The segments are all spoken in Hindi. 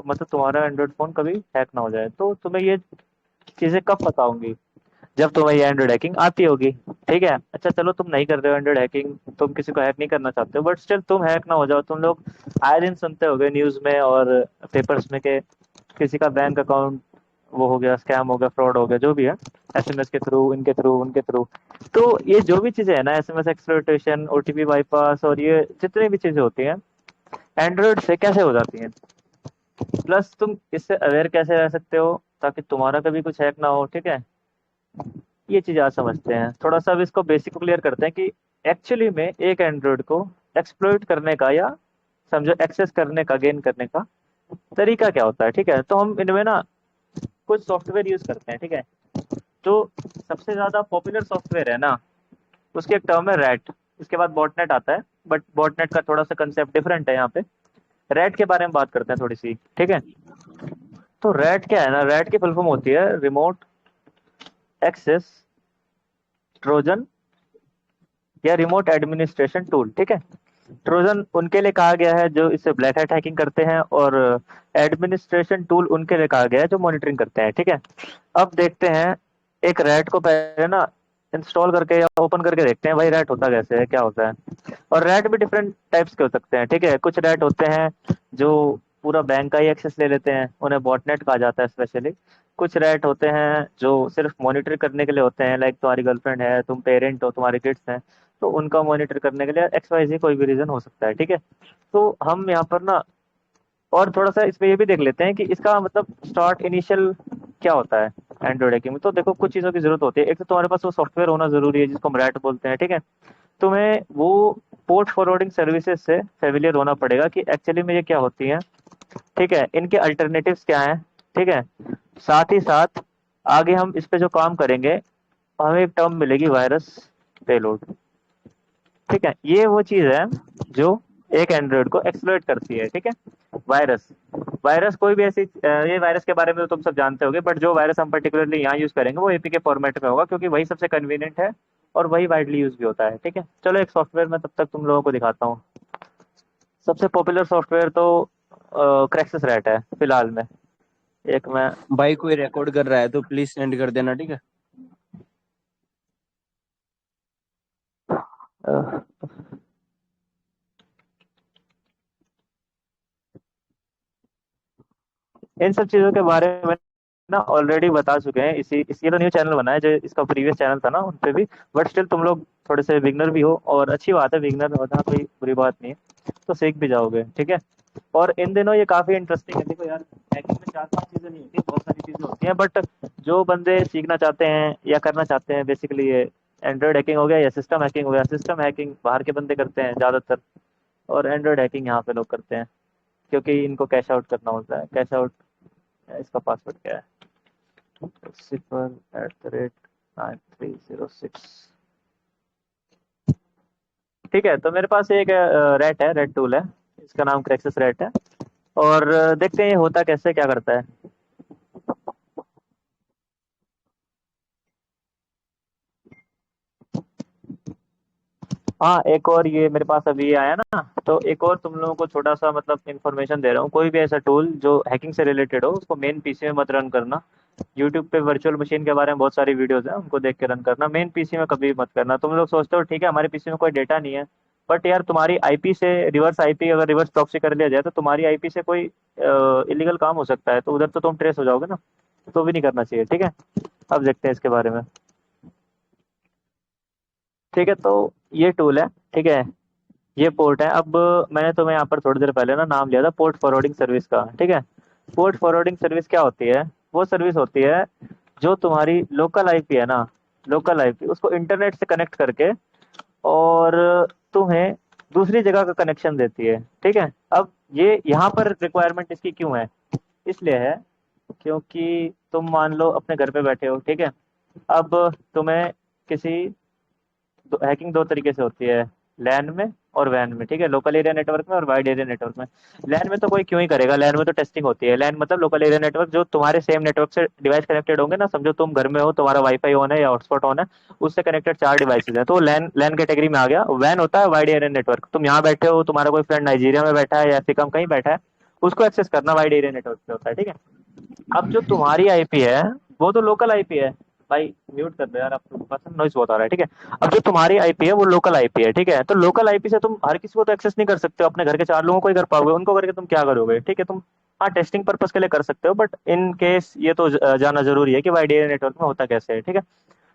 मतलब तुम्हारा एंड्रॉइड फोन कभी हैक ना हो जाए। तो तुम्हें ये चीजें कब पता होंगी? जब तुम्हें ये एंड्रॉइड हैकिंग आती होगी। ठीक है, अच्छा चलो तुम नहीं कर रहे हो एंड्रॉइड हैकिंग, तुम किसी को हैक नहीं करना चाहते हो, बट स्टिल तुम हैक ना हो जाओ। तुम लोग आए दिन सुनते होगे न्यूज में और पेपर्स में के किसी का बैंक अकाउंट वो हो गया, स्कैम हो गया, फ्रॉड हो गया, जो भी है, एसएमएस के थ्रू, इनके थ्रू, उनके थ्रू। तो ये जो भी चीजें है ना, एसएमएस एक्सप्लॉइटेशन, ओटीपी बाईपास, और ये जितनी भी चीजें होती हैं एंड्रॉइड से कैसे हो जाती हैं। प्लस तुम इससे अवेयर कैसे रह सकते हो ताकि तुम्हारा कभी कुछ हैक ना हो। ठीक है, ये चीज आज समझते हैं। थोड़ा सा अब इसको बेसिक को क्लियर करते हैं कि एक्चुअली में एक एंड्रॉइड को एक्सप्लॉइट करने का, या समझो एक्सेस करने का, गेन करने का तरीका क्या होता है। ठीक है, तो हम इनमें ना कुछ सॉफ्टवेयर यूज करते हैं। ठीक है, तो सबसे ज्यादा पॉपुलर सॉफ्टवेयर है ना, उसकी एक टर्म है रैट। इसके बाद बॉटनेट आता है, बट बॉटनेट का थोड़ा सा कंसेप्ट डिफरेंट है यहाँ पे। रैट के बारे में बात करते हैं थोड़ी सी। ठीक है, तो रैट क्या है ना, रैट की फुल फॉर्म होती है रिमोट एक्सेस ट्रोजन या रिमोट एडमिनिस्ट्रेशन टूल। ठीक है, ट्रोजन उनके लिए कहा गया है जो इससे ब्लैक हैट हैकिंग करते हैं, और एडमिनिस्ट्रेशन टूल उनके लिए कहा गया है जो मॉनिटरिंग करते हैं। ठीक है, अब देखते हैं एक रैट को पहले ना इंस्टॉल करके या ओपन करके देखते हैं भाई रैट होता कैसे है, क्या होता है। और रैट भी डिफरेंट टाइप्स के हो सकते हैं। ठीक है, कुछ रैट होते हैं जो पूरा बैंक का ही एक्सेस ले लेते हैं, उन्हें बॉटनेट कहा जाता है स्पेशली। कुछ रैट होते हैं जो सिर्फ मॉनिटर करने के लिए होते हैं, लाइक तुम्हारी गर्लफ्रेंड है, तुम पेरेंट हो, तुम्हारे किड्स हैं, तो उनका मॉनिटर करने के लिए एक्स वाई जी कोई भी रीजन हो सकता है। ठीक है, तो हम यहाँ पर ना और थोड़ा सा इसमें ये भी देख लेते हैं कि इसका मतलब स्टार्ट इनिशियल क्या होता है एंड्रॉइड हैकिंग में। तो देखो कुछ चीज़ों की जरूरत होती है। एक तो तुम्हारे पास वो सॉफ्टवेयर होना जरूरी है जिसको हम रैट बोलते हैं। ठीक है, तुम्हें वो पोर्ट फॉरवर्डिंग सर्विसेज से फेमिलियर होना पड़ेगा कि एक्चुअली में ये क्या होती हैं। ठीक है, इनके अल्टरनेटिव्स क्या हैं। ठीक है, साथ ही साथ आगे हम इस पे जो काम करेंगे, हमें एक टर्म मिलेगी वायरस पेलोड। ठीक है, ये वो चीज है जो एक एंड्रॉइड को एक्सप्लॉइट करती है। ठीक है, वायरस, वायरस कोई भी ऐसी ये वायरस के बारे में तो तुम सब जानते होगे, बट जो वायरस हम पर्टिकुलरली यहाँ यूज करेंगे वो एपीके फॉर्मेट में होगा, क्योंकि वही सबसे कन्वीनियंट है और वही वाइडली यूज भी होता है। ठीक है, चलो एक सॉफ्टवेयर में तब तक तुम लोगों को दिखाता हूँ। सबसे पॉपुलर सॉफ्टवेयर तो क्रैक्सस रैट है फिलहाल में। एक मैं भाई कोई रिकॉर्ड कर रहा है तो प्लीज सेंड कर देना, ठीक है। अ, इन सब चीजों के बारे में ना ऑलरेडी बता चुके हैं। इसी तो न्यू चैनल बना है जो इसका प्रीवियस चैनल था ना उन पे भी। बट स्टिल तुम लोग थोड़े से बिगनर भी हो, और अच्छी बात है, बिगनर होना कोई बुरी बात नहीं है, तो सीख भी जाओगे। ठीक है, और इन दिनों ये काफी इंटरेस्टिंग है। देखो यार, हैकिंग में चार पांच चीजें नहीं होती, बहुत सारी चीजें होती हैं, बट जो बंदे सीखना चाहते हैं या करना चाहते हैं, बेसिकली ये एंड्रॉइड हैकिंग हो गया या सिस्टम हैकिंग हो गया। सिस्टम हैकिंग बाहर के बंदे करते हैं ज्यादातर, और एंड्रॉइड हैकिंग यहाँ पे लोग करते हैं, क्योंकि इनको कैश आउट करना होता है। कैश आउट, इसका पासवर्ड क्या है, 0@9306। ठीक है, तो मेरे पास एक रेट है, रेड टूल है, इसका नाम क्रैक्सस रेट है। और देखते हैं ये होता कैसे, क्या करता है। हाँ, एक और ये मेरे पास अभी आया ना, तो एक और तुम लोगों को छोटा सा मतलब इन्फॉर्मेशन दे रहा हूँ। कोई भी ऐसा टूल जो हैकिंग से रिलेटेड हो उसको मेन पीसी में मत रन करना। यूट्यूब पे वर्चुअल मशीन के बारे में बहुत सारी वीडियोस हैं, उनको देख के रन करना। मेन पीसी में कभी मत करना। तुम लोग सोचते हो ठीक है हमारे पीसी में कोई डेटा नहीं है, बट यार तुम्हारी आईपी से रिवर्स आईपी, अगर रिवर्स प्रॉक्सी कर लिया जाए तो तुम्हारी आईपी से कोई इलीगल काम हो सकता है, तो उधर तो तुम ट्रेस हो जाओगे ना, तो भी नहीं करना चाहिए। ठीक है, अब देखते हैं इसके बारे में। ठीक है, तो ये टूल है। ठीक है, ये पोर्ट है। अब मैंने तुम्हें यहाँ पर थोड़ी देर पहले ना नाम लिया था पोर्ट फॉरवर्डिंग सर्विस का। ठीक है, पोर्ट फॉरवर्डिंग सर्विस क्या होती है? वो सर्विस होती है जो तुम्हारी लोकल आईपी है ना, लोकल आईपी उसको इंटरनेट से कनेक्ट करके और तुम्हें दूसरी जगह का कनेक्शन देती है। ठीक है, अब ये यहाँ पर रिक्वायरमेंट इसकी क्यों है? इसलिए है क्योंकि तुम मान लो अपने घर पे बैठे हो। ठीक है, अब तुम्हें किसी हैकिंग दो तरीके से होती है, लैन में और वैन में। ठीक है, लोकल एरिया नेटवर्क में और वाइड एरिया नेटवर्क में। लैन में तो कोई क्यों ही करेगा, लैन में तो टेस्टिंग होती है। लैन मतलब लोकल एरिया नेटवर्क, जो तुम्हारे सेम नेटवर्क से डिवाइस कनेक्टेड होंगे ना। समझो तुम घर में हो, तुम्हारा वाईफाई ऑन है या हॉटस्पॉट ऑन है, उससे कनेक्टेड चार डिवाइसेज हैं, तो लैन लैन कैटेगरी में आ गया। वैन होता है वाइड एरिया नेटवर्क, तुम यहाँ बैठे हो, तुम्हारा कोई फ्रेंड नाइजीरिया में बैठा है या फिर कहीं बैठा है, उसको एक्सेस करना वाइड एरिया नेटवर्क पे होता है, ठीक है। अब जो तुम्हारी आईपी है वो तो लोकल आईपी है। भाई म्यूट कर दो यार, आपके पास नॉइस बहुत आ रहा है, ठीक है। अब जो तुम्हारी आईपी है वो लोकल आईपी है, ठीक है। तो लोकल आईपी से तुम हर किसी को तो एक्सेस नहीं कर सकते हो, अपने घर के 4 लोगों को ही कर पाओगे, उनको करके तुम क्या करोगे, ठीक है। तुम हाँ टेस्टिंग पर्पस के लिए कर सकते हो, बट इन केस ये तो जाना जरूरी है कि वाइड एरिया नेटवर्क में होता कैसे है, ठीक है।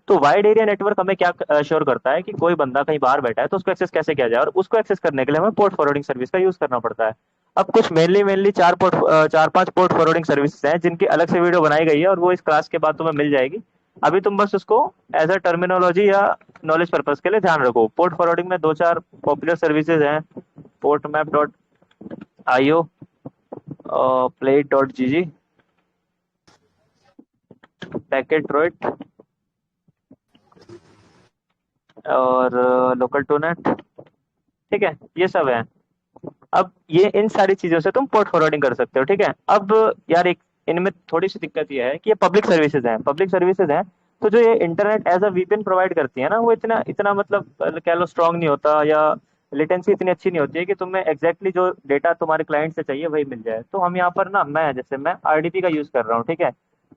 तो वाइड एरिया नेटवर्क हमें क्या श्योर करता है कि कोई बंदा कहीं बाहर बैठा है तो उसको एक्सेस कैसे किया जाए, और उसको एक्सेस करने के लिए हमें पोर्ट फॉरवर्डिंग सर्विस का यूज करना पड़ता है। अब कुछ मेनली 4-5 पोर्ट फॉरवर्डिंग सर्विसेज हैं जिनकी अलग से वीडियो बनाई गई है, और वो इस क्लास के बाद तुम्हें मिल जाएगी। अभी तुम बस उसको एज अ टर्मिनोलॉजी या नॉलेज पर्पज के लिए ध्यान रखो। पोर्ट फॉरवर्डिंग में 2-4 पॉपुलर सर्विसेज हैं, portmap.io, plate.gg, पैकेट्रोइट, और लोकल टू नेट, ठीक है। ये सब है। अब ये इन सारी चीजों से तुम पोर्ट फॉरवर्डिंग कर सकते हो, ठीक है। अब यार एक इनमें थोड़ी सी दिक्कत ये है कि ये पब्लिक सर्विसेज हैं। तो जो ये internet as a VPN provide करती है ना, वो इतना इतना मतलब कह लो स्ट्रांग नहीं होता, या लेटेंसी इतनी अच्छी नहीं होती है कि तुम्हें एग्जैक्टली जो डेटा तुम्हारे क्लाइंट से चाहिए वही मिल जाए। तो हम यहाँ पर ना, मैं आरडीपी का यूज कर रहा हूँ, ठीक है।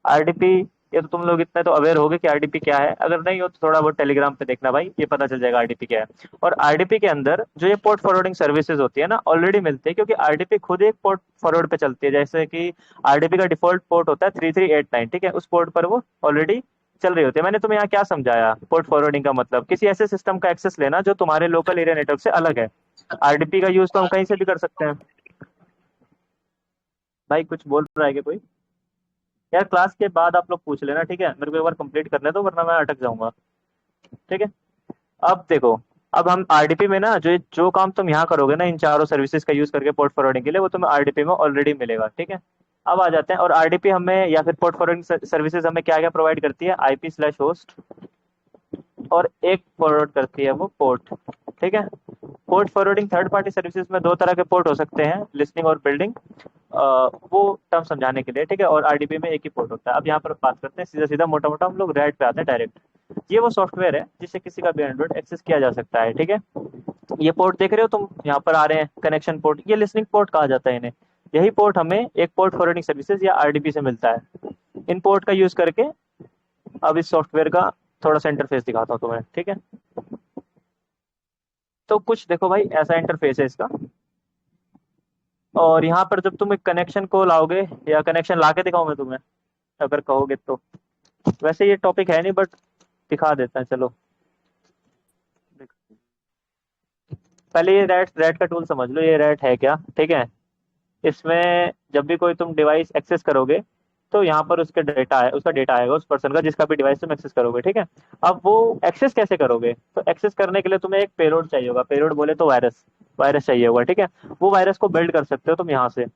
आरडीपी, ये तो तुम लोग इतने तो अवेयर होगे कि आरडीपी क्या है, अगर नहीं हो तो थोड़ा बहुत टेलीग्राम पे देखना भाई, ये पता चल जाएगा आरडीपी क्या है। और आरडीपी के अंदर जो ये पोर्ट फॉरवर्डिंग सर्विसेज होती है ना, ऑलरेडी मिलती है, क्योंकि आरडीपी खुद एक पोर्ट फॉरवर्ड पे चलती है। जैसे कि आरडीपी का डिफॉल्ट पोर्ट होता है 3389, ठीक है, उस पोर्ट पर वो ऑलरेडी चल रही होती है। मैंने तुम्हें यहाँ क्या समझाया, पोर्ट फॉरवर्डिंग का मतलब किसी ऐसे सिस्टम का एक्सेस लेना जो तुम्हारे लोकल एरिया नेटवर्क से अलग है। आरडीपी का यूज तो हम कहीं से भी कर सकते हैं। भाई कुछ बोल रहा है क्या कोई? यार क्लास के बाद आप लोग पूछ लेना, ठीक है, मेरे को एक बार कंप्लीट करने दो वरना मैं अटक जाऊंगा, ठीक है। अब देखो, अब हम आरडीपी में ना जो काम तुम यहाँ करोगे ना इन चारों सर्विसेज का यूज करके पोर्ट फॉरवर्डिंग के लिए, वो तुम्हें आरडीपी में ऑलरेडी मिलेगा, ठीक है। अब आ जाते हैं, और आरडीपी हमें या फिर पोर्ट फॉरवर्डिंग सर्विसेज हमें क्या क्या प्रोवाइड करती है, आईपी/होस्ट, और एक फॉरवर्ड करती है वो पोर्ट, ठीक है। Port forwarding third party services में दो तरह के पोर्ट हो सकते हैं, लिसनिंग और बिल्डिंग, वो टर्म समझाने के लिए, ठीक है। और आरडीपी में एक ही पोर्ट होता है। अब यहाँ पर बात करते हैं सीधा सीधा मोटा मोटा, हम लोग रेड पे आते हैं डायरेक्ट। ये वो सॉफ्टवेयर है जिससे किसी का भी एंड्रॉइड एक्सेस किया जा सकता है, ठीक है। ये पोर्ट देख रहे हो तुम, यहाँ पर आ रहे हैं कनेक्शन पोर्ट, ये लिसनिंग पोर्ट कहा जाता है इन्हें। यही पोर्ट हमें एक पोर्ट फॉरवर्डिंग सर्विसेज या आरडीपी से मिलता है। इन पोर्ट का यूज करके अब इस सॉफ्टवेयर का थोड़ा सा इंटरफेस दिखाता हूँ तुम्हें, ठीक है। तो कुछ देखो भाई, ऐसा इंटरफेस है इसका। और यहाँ पर जब तुम एक कनेक्शन को लाओगे, या कनेक्शन ला के दिखाऊं मैं तुम्हें, अगर कहोगे तो। वैसे ये टॉपिक है नहीं, बट दिखा देता है, चलो। पहले ये रैट रैट का टूल समझ लो, ये रैट है क्या, ठीक है। इसमें जब भी कोई तुम डिवाइस एक्सेस करोगे, तो यहाँ पर उसका डेटा आएगा उस पर्सन का जिसका भी डिवाइस तुम एक्सेस करोगे, ठीक है। अब वो एक्सेस कैसे करोगे, तो एक्सेस करने के लिए तुम्हें एक पेलोड चाहिए होगा, पेलोड बोले तो वायरस, वायरस चाहिए होगा, ठीक है। वो वायरस को बिल्ड कर सकते हो तुम यहाँ से।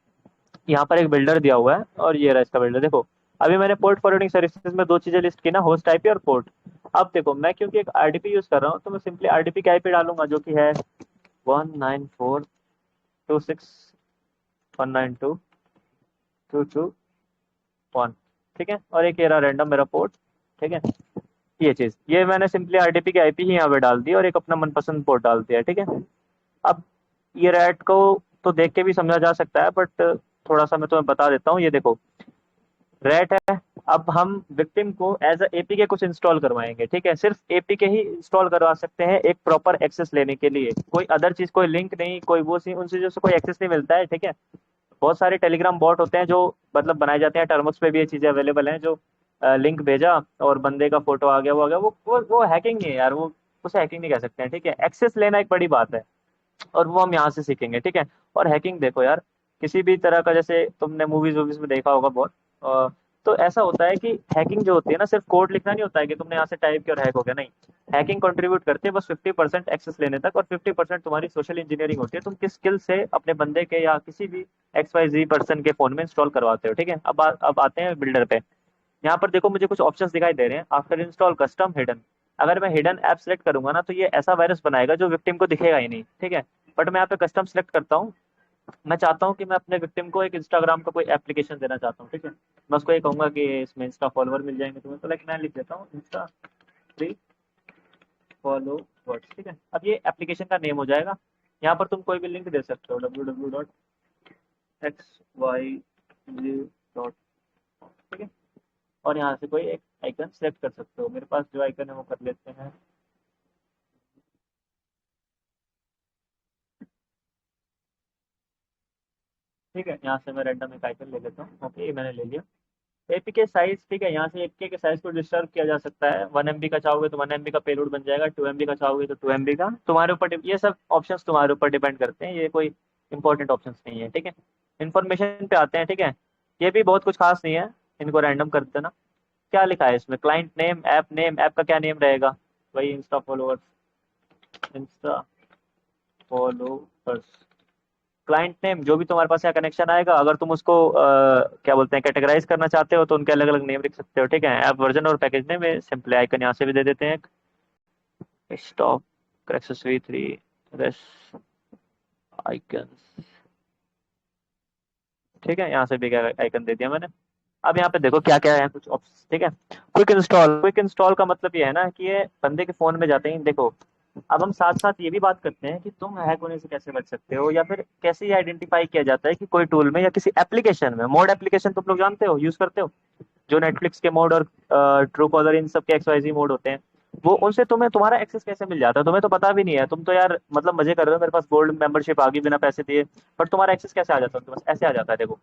यहाँ पर एक बिल्डर दिया हुआ है, और ये रहा इसका बिल्डर, देखो। अभी मैंने पोर्ट फॉरवर्डिंग सर्विसेज में दो चीजें लिस्ट की ना, होस्ट आईपी और पोर्ट। अब देखो, मैं क्योंकि एक आरडीपी यूज कर रहा हूँ, तो मैं सिंपली आरडीपी की आईपी डालूंगा, जो कि है 194.26.192.221, ठीक है। और एक ये रहा रैंडम मेरा पोर्ट, ठीक है। ये मैंने सिंपली आरडीपी की आईपी ही यहाँ पे डाल दी, और एक अपना मनपसंद पोर्ट डाल दिया, ठीक है। अब ये रैट को तो देख के भी समझा जा सकता है, बट थोड़ा सा मैं तुम्हें बता देता हूँ। ये देखो, रैट है। अब हम विक्टिम को एज एपीके कुछ इंस्टॉल करवाएंगे, ठीक है। सिर्फ एपीके ही इंस्टॉल करवा सकते हैं एक प्रॉपर एक्सेस लेने के लिए, कोई अदर चीज, कोई लिंक नहीं, कोई वो सी उन चीजों से कोई एक्सेस नहीं मिलता है, ठीक है। बहुत सारे टेलीग्राम बॉट होते हैं जो मतलब बनाए जाते हैं, टर्म्स पे भी ये चीजें अवेलेबल हैं, जो लिंक भेजा और बंदे का फोटो आ गया, वो आ गया, वो हैकिंग नहीं है यार, वो उसे हैकिंग नहीं कह सकते हैं, ठीक है। एक्सेस लेना एक बड़ी बात है, और वो हम यहाँ से सीखेंगे, ठीक है। और हैकिंग देखो यार, किसी भी तरह का, जैसे तुमने मूवीज वूवीज में देखा होगा बहुत, तो ऐसा होता है कि हैकिंग जो होती है ना, सिर्फ कोड लिखना नहीं होता है कि तुमने यहाँ से टाइप किया और हैक हो गया, नहीं। हैकिंग कंट्रीब्यूट करते हैं बस 50% एक्सेस लेने तक, और 50% तुम्हारी सोशल इंजीनियरिंग होती है, तुम किस स्किल से अपने बंदे के या किसी भी XYZ पर्सन के फोन में इंस्टॉल करवाते हो, ठीक है। अब आते हैं बिल्डर पे। यहाँ पर देखो, मुझे कुछ ऑप्शंस दिखाई दे रहे हैं, आफ्टर इंस्टॉल कस्टम हिडन। अगर मैं हिडन ऐप सेलेक्ट करूंगा ना, तो ये ऐसा वायरस बनाएगा जो विक्टिम को दिखेगा ही नहीं, ठीक है। बट मैं यहाँ पे कस्टम सेलेक्ट करता हूँ। मैं चाहता हूँ कि मैं अपने विक्टिम को एक इंस्टाग्राम का कोई एप्लीकेशन देना चाहता हूँ, ठीक है। मैं उसको ये कहूंगा कि इसमें इंस्टा फॉलोवर मिल जाएंगे तुम्हें, तो लाइक मैं लिख देता हूँ इंस्टा फ्री फॉलोवर्स, ठीक है। अब ये एप्लीकेशन का नेम हो जाएगा। यहाँ पर तुम कोई भी लिंक दे सकते हो, www. एक्स वाई जी डॉट, ठीक है। और यहाँ से कोई एक आइकन सेलेक्ट कर सकते हो, मेरे पास जो आइकन है वो कर लेते हैं। ठीक है, यहाँ से मैं रैंडम एक आइकन ले लेता हूँ। ओके, ये मैंने ले लिया। एपीके साइज, ठीक है, यहाँ से एपीके के साइज को डिस्टर्ब किया जा सकता है। 1 MB का चाहोगे तो 1 MB का पेलोड बन जाएगा, 2 MB का चाहोगे तो 2 MB का। तुम्हारे ऊपर ये सब ऑप्शंस तुम्हारे ऊपर डिपेंड करते हैं, ये कोई इंपॉर्टेंट ऑप्शंस नहीं है, ठीक है। इन्फॉर्मेशन पे आते हैं, ठीक है। ये भी बहुत कुछ खास नहीं है, इनको रैंडम कर देना। क्या लिखा है इसमें, क्लाइंट नेम, ऐप का क्या नेम रहेगा, वही Insta followers, Insta followers. Client name जो भी तुम्हारे पास यहाँ कनेक्शन आएगा, अगर तुम उसको क्या बोलते हैं कैटेगराइज करना चाहते हो तो उनके अलग अलग नेम लिख सकते हो, ठीक है। ऐप वर्जन और पैकेज नेम में सिंपल आइकन यहाँ से भी दे देते हैं, स्टॉप क्रैक्सेस V3 रेस आइकन, ठीक है। यहाँ से भी आइकन दे दिया मैंने। अब यहाँ पे देखो क्या क्या है कुछ ऑप्शन, ठीक है। क्विक इंस्टॉल का मतलब ये है ना कि ये बंदे के फोन में जाते ही देखो। अब हम साथ साथ ये भी बात करते हैं कि तुम हैक होने से कैसे बच सकते हो, या फिर कैसे ये आइडेंटिफाई किया जाता है कि कोई टूल में या किसी एप्लीकेशन में, मोड एप्लीकेशन तुम लोग जानते हो, यूज करते हो, जो नेटफ्लिक्स के मोड और ट्रू कॉलर इन सब के XYZ मोड होते हैं, वो उनसे तुम्हें तुम्हारा एक्सेस कैसे मिल जाता है, तुम्हें तो पता भी नहीं है। तुम तो यार मतलब मजे कर रहे हो, मेरे पास गोल्ड मेंबरशिप आ गई बिना पैसे दिए, बट तुम्हारा एक्सेस कैसे आ जाता है उनके पास, ऐसे आ जाता है देखो।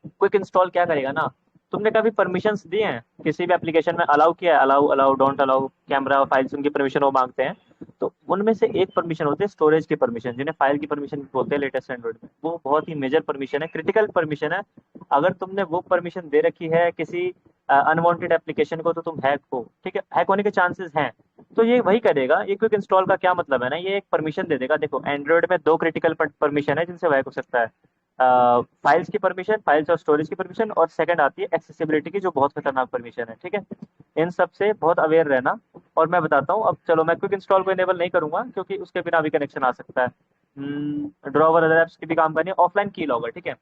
क्विक इंस्टॉल क्या करेगा ना, तुमने कभी परमिशंस दी हैं किसी भी एप्लीकेशन में, अलाउ किया है, allow allow don't allow, camera files उनकी परमिशन वो मांगते हैं, तो उनमें से एक परमिशन होती है स्टोरेज की परमिशन, जिन्हें फाइल की परमिशन बोलते हैं लेटेस्ट एंड्रॉइड में। वो बहुत ही मेजर परमिशन है, क्रिटिकल परमिशन है। अगर तुमने वो परमिशन दे रखी है किसी अनवांटेड एप्लीकेशन को तो तुम हैक हो, ठीक है, हैक होने के चांसेस हैं। तो ये वही करेगा। ये क्विक इंस्टॉल का क्या मतलब है ना, ये एक परमिशन दे देगा। देखो एंड्रॉइड में दो क्रिटिकल परमिशन है जिनसे हैक हो सकता है, फाइल्स की परमिशन, फाइल्स और स्टोरेज की परमिशन, और सेकंड आती है एक्सेसिबिलिटी की, जो बहुत खतरनाक परमिशन है, ठीक है। इन सब से बहुत अवेयर रहना। और मैं बताता हूँ, अब चलो मैं क्विक इंस्टॉल को इनेबल नहीं करूंगा क्योंकि उसके बिना भी कनेक्शन आ सकता है। ड्रॉवर अदर ऐप्स की भी काम करनी है, ऑफलाइन की लॉगर, ठीक है।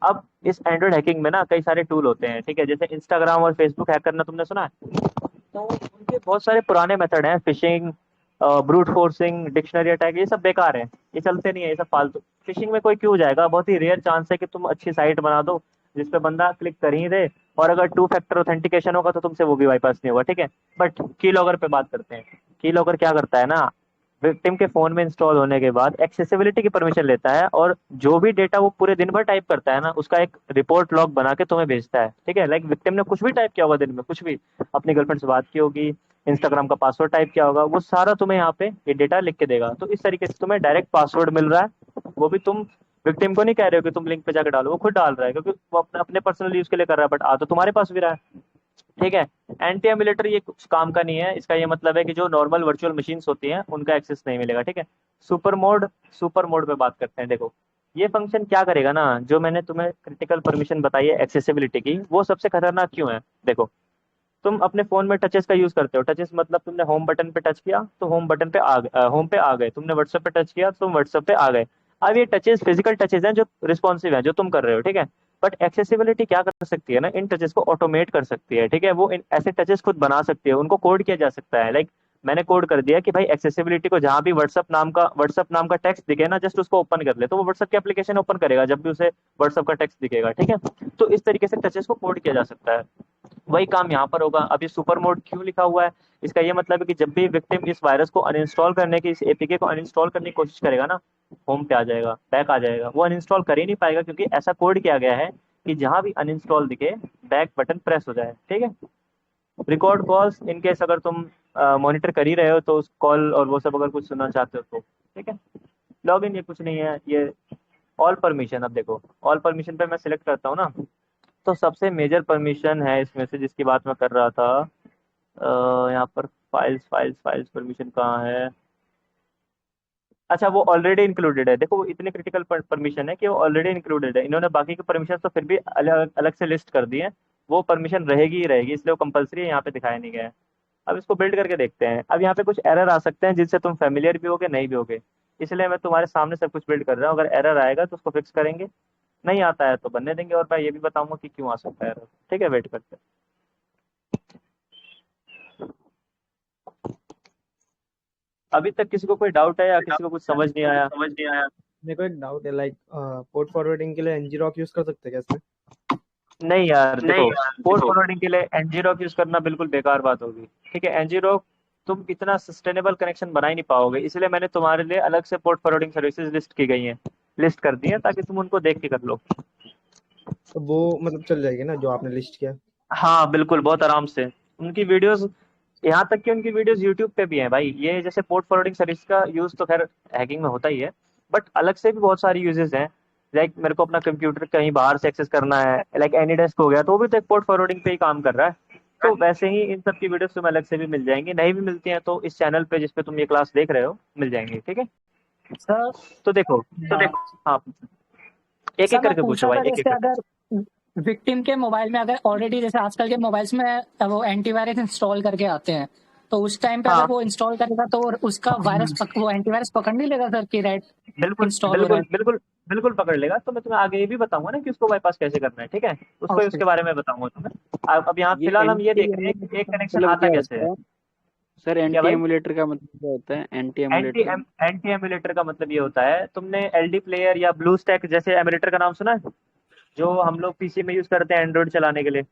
अब इस एंड्रॉइड हैकिंग में ना कई सारे टूल होते हैं, ठीक है, जैसे इंस्टाग्राम और फेसबुक हैक करना तुमने सुना है। तो उनके बहुत सारे पुराने मेथड हैं, fishing, brute forcing, dictionary attack, ये सब बेकार है, ये चलते नहीं है, ये सब फालतू। फिशिंग में कोई क्यों जाएगा, बहुत ही रेयर चांस है कि तुम अच्छी साइट बना दो जिसपे बंदा क्लिक कर ही दे, और अगर 2 फैक्टर ऑथेंटिकेशन होगा तो तुमसे वो भी बाईपास नहीं होगा, ठीक है। बट की लॉगर पे बात करते हैं। की लॉगर क्या करता है ना, विक्टिम के फोन में इंस्टॉल होने के बाद एक्सेसिबिलिटी की परमिशन लेता है, और जो भी डेटा वो पूरे दिन भर टाइप करता है ना, उसका एक रिपोर्ट लॉग बना के तुम्हें भेजता है, ठीक है। लाइक विक्टिम ने कुछ भी टाइप किया होगा दिन में, कुछ भी, अपनी गर्लफ्रेंड से बात की होगी, इंस्टाग्राम का पासवर्ड टाइप किया होगा, वो सारा तुम्हें यहाँ पे ये डेटा लिख के देगा। तो इस तरीके से तुम्हें डायरेक्ट पासवर्ड मिल रहा है, वो भी तुम विक्टिम को नहीं कह रहे हो कि तुम लिंक पे जाकर डालो, वो खुद डाल रहा है क्योंकि वो अपने अपने पर्सनल यूज के लिए कर रहा है, बट आ तो तुम्हारे पास भी रहा है, ठीक है। एंटी एमुलेटर ये कुछ काम का नहीं है, इसका ये मतलब है कि जो नॉर्मल वर्चुअल मशीन्स होती हैं उनका एक्सेस नहीं मिलेगा, ठीक है। सुपर मोड, सुपर मोड पे बात करते हैं। देखो ये फंक्शन क्या करेगा ना, जो मैंने तुम्हें क्रिटिकल परमिशन बताई है एक्सेसिबिलिटी की, वो सबसे खतरनाक क्यों है देखो। तुम अपने फोन में टचेस का यूज करते हो, टचेस मतलब तुमने होम बटन पे टच किया तो होम बटन पे आ गए, होम पे आ गए, तुमने व्हाट्सएप पे टच किया तो तुम व्हाट्सएप पे आ गए। अब ये टचेस फिजिकल टचेस हैं जो रिस्पॉन्सिव हैं, जो तुम कर रहे हो, ठीक है। बट एक्सेसिबिलिटी क्या कर सकती है ना, इन टचेस को ऑटोमेट कर सकती है, ठीक है। वो ऐसे टचेस खुद बना सकती है, उनको कोड किया जा सकता है। लाइक मैंने कोड कर दिया कि भाई एक्सेसिबिलिटी को जहां भी व्हाट्सएप नाम का टेक्स्ट दिखे ना, जस्ट उसको ओपन कर ले, तो वो व्हाट्सएप की एप्लीकेशन ओपन करेगा जब भी उसे व्हाट्सएप का टेक्स्ट दिखेगा, ठीक है। तो इस तरीके से टचेस को कोड किया जा सकता है, वही काम यहाँ पर होगा। अब ये सुपर मोड क्यों लिखा हुआ है, इसका ये मतलब है कि जब भी विक्टिम इस वायरस को अनइंस्टॉल करने की, इस एपीके को अनइंस्टॉल करने की कोशिश करेगा ना, होम पे आ जाएगा, बैक आ जाएगा, वो अनइंस्टॉल कर ही नहीं पाएगा क्योंकि ऐसा कोड किया गया है कि जहां भी अनइंस्टॉल दिखे बैक बटन प्रेस हो जाए, ठीक है। रिकॉर्ड कॉल्स, इन केस अगर तुम मॉनिटर कर ही रहे हो तो उस कॉल और वो सब अगर कुछ सुनना चाहते हो तो, ठीक है। लॉग इन ये कुछ नहीं है, ये ऑल परमिशन। अब देखो ऑल परमिशन पे मैं सिलेक्ट करता हूँ ना, तो सबसे मेजर परमिशन है इसमें से जिसकी बात मैं कर रहा था, यहाँ पर फाइल्स परमिशन कहाँ है। अच्छा वो ऑलरेडी इंक्लूडेड है, देखो वो इतने क्रिटिकल परमिशन है कि वो ऑलरेडी इंक्लूडेड है, इन्होंने बाकी के परमिशन तो फिर भी अलग अलग से लिस्ट कर दिए हैं। वो परमिशन रहेगी ही रहेगी, इसलिए वो कंपलसरी है, यहाँ पे दिखाया नहीं गया है। अब इसको बिल्ड करके देखते हैं। अब यहाँ पे कुछ एरर आ सकते हैं जिनसे तुम फेमिलियर भी होगे नहीं भी होगे, इसलिए मैं तुम्हारे सामने सब कुछ बिल्ड कर रहा हूँ। अगर एरर आएगा तो उसको फिक्स करेंगे, नहीं आता है तो बनने देंगे, और मैं ये भी बताऊंगा कि क्यों आ सकता है एरर, ठीक है। वेट करते हैं। अभी तक किसी को कोई डाउट है या किसी को कुछ समझ नहीं आया। समझ नहीं आया। मेरे को एक डाउट है, लाइक पोर्ट फॉरवर्डिंग के लिए एनजी रॉक यूज कर सकते हैं क्या इसमें? नहीं यार नहीं देखो, यार पोर्ट देखो, फॉरवर्डिंग के लिए ngrok यूज करना बिल्कुल बेकार बात होगी। ठीक है, ngrok तुम इतना सस्टेनेबल कनेक्शन बना ही नहीं पाओगे, इसलिए मैंने तुम्हारे लिए अलग से पोर्ट फॉरवर्डिंग सर्विसेज लिस्ट की गई हैं, लिस्ट कर दी है, ताकि तुम उनको देख के कर लो। तो वो मतलब चल जाएगी ना जो आपने लिस्ट किया? हाँ बिल्कुल, बहुत आराम से। उनकी वीडियोस, यहाँ तक कि उनकी वीडियोस यूट्यूब पे भी हैं भाई। ये जैसे पोर्ट फॉरवर्डिंग सर्विस का यूज तो खैर हैकिंग में होता ही है, बट अलग से भी बहुत सारी यूजेस हैं। लाइक मेरे को अपना कंप्यूटर कहीं बाहर से एक्सेस करना है, लाइक एनी डेस्क हो गया, तो वो भी तो एक पोर्ट फॉरवर्डिंग पे ही काम कर रहा है। तो वैसे ही इन सब की वीडियोस तुम्हें अलग से भी मिल जाएंगी, नहीं भी मिलती हैं तो इस चैनल पे जिस पे तुम ये क्लास देख रहे हो मिल जाएंगी। ठीक है, सर। तो देखो। तो हाँ। देखो। हाँ, एक सर एक मैं करके पूछ पूछो रहा भाई, था, एक एक जैसे करके। अगर विक्टिम के मोबाइल में अगर ऑलरेडी जैसे आजकल के मोबाइल्स में वो एंटीवायरस इंस्टॉल करके आते हैं, तो उस टाइम पे अगर हाँ वो इंस्टॉल करेगा तो उसका वो एंटीवायरस पकड़ नहीं लेगा सर कि राइट बिल्कुल इंस्टॉल हो रहा बिल्कुल है? बिल्कुल, बिल्कुल पकड़ लेगा। तो मैं तुम्हें आगे ये भी बताऊंगा ना कि उसको बाईपास कैसे करना है। ठीक है, उसको ओके। उसके बारे में बताऊंगा तुम्हें। अब यहाँ ये फिलहाल हम ये एंटी देख रहे हैं कि एमुलेटर एक का कनेक्शन मतलब आता क्या कैसे है। होता है? सर क्या एंटी भाई? एमुलेटर का मतलब क्या होता है? Anti anti emulator. Anti emulator का मतलब ये होता है, तुमने एलडी प्लेयर या ब्लू स्टैक जैसे एमुलेटर का नाम सुना है, जो हम लोग पीसी में यूज करते हैं एंड्रॉइड चलाने के लिए।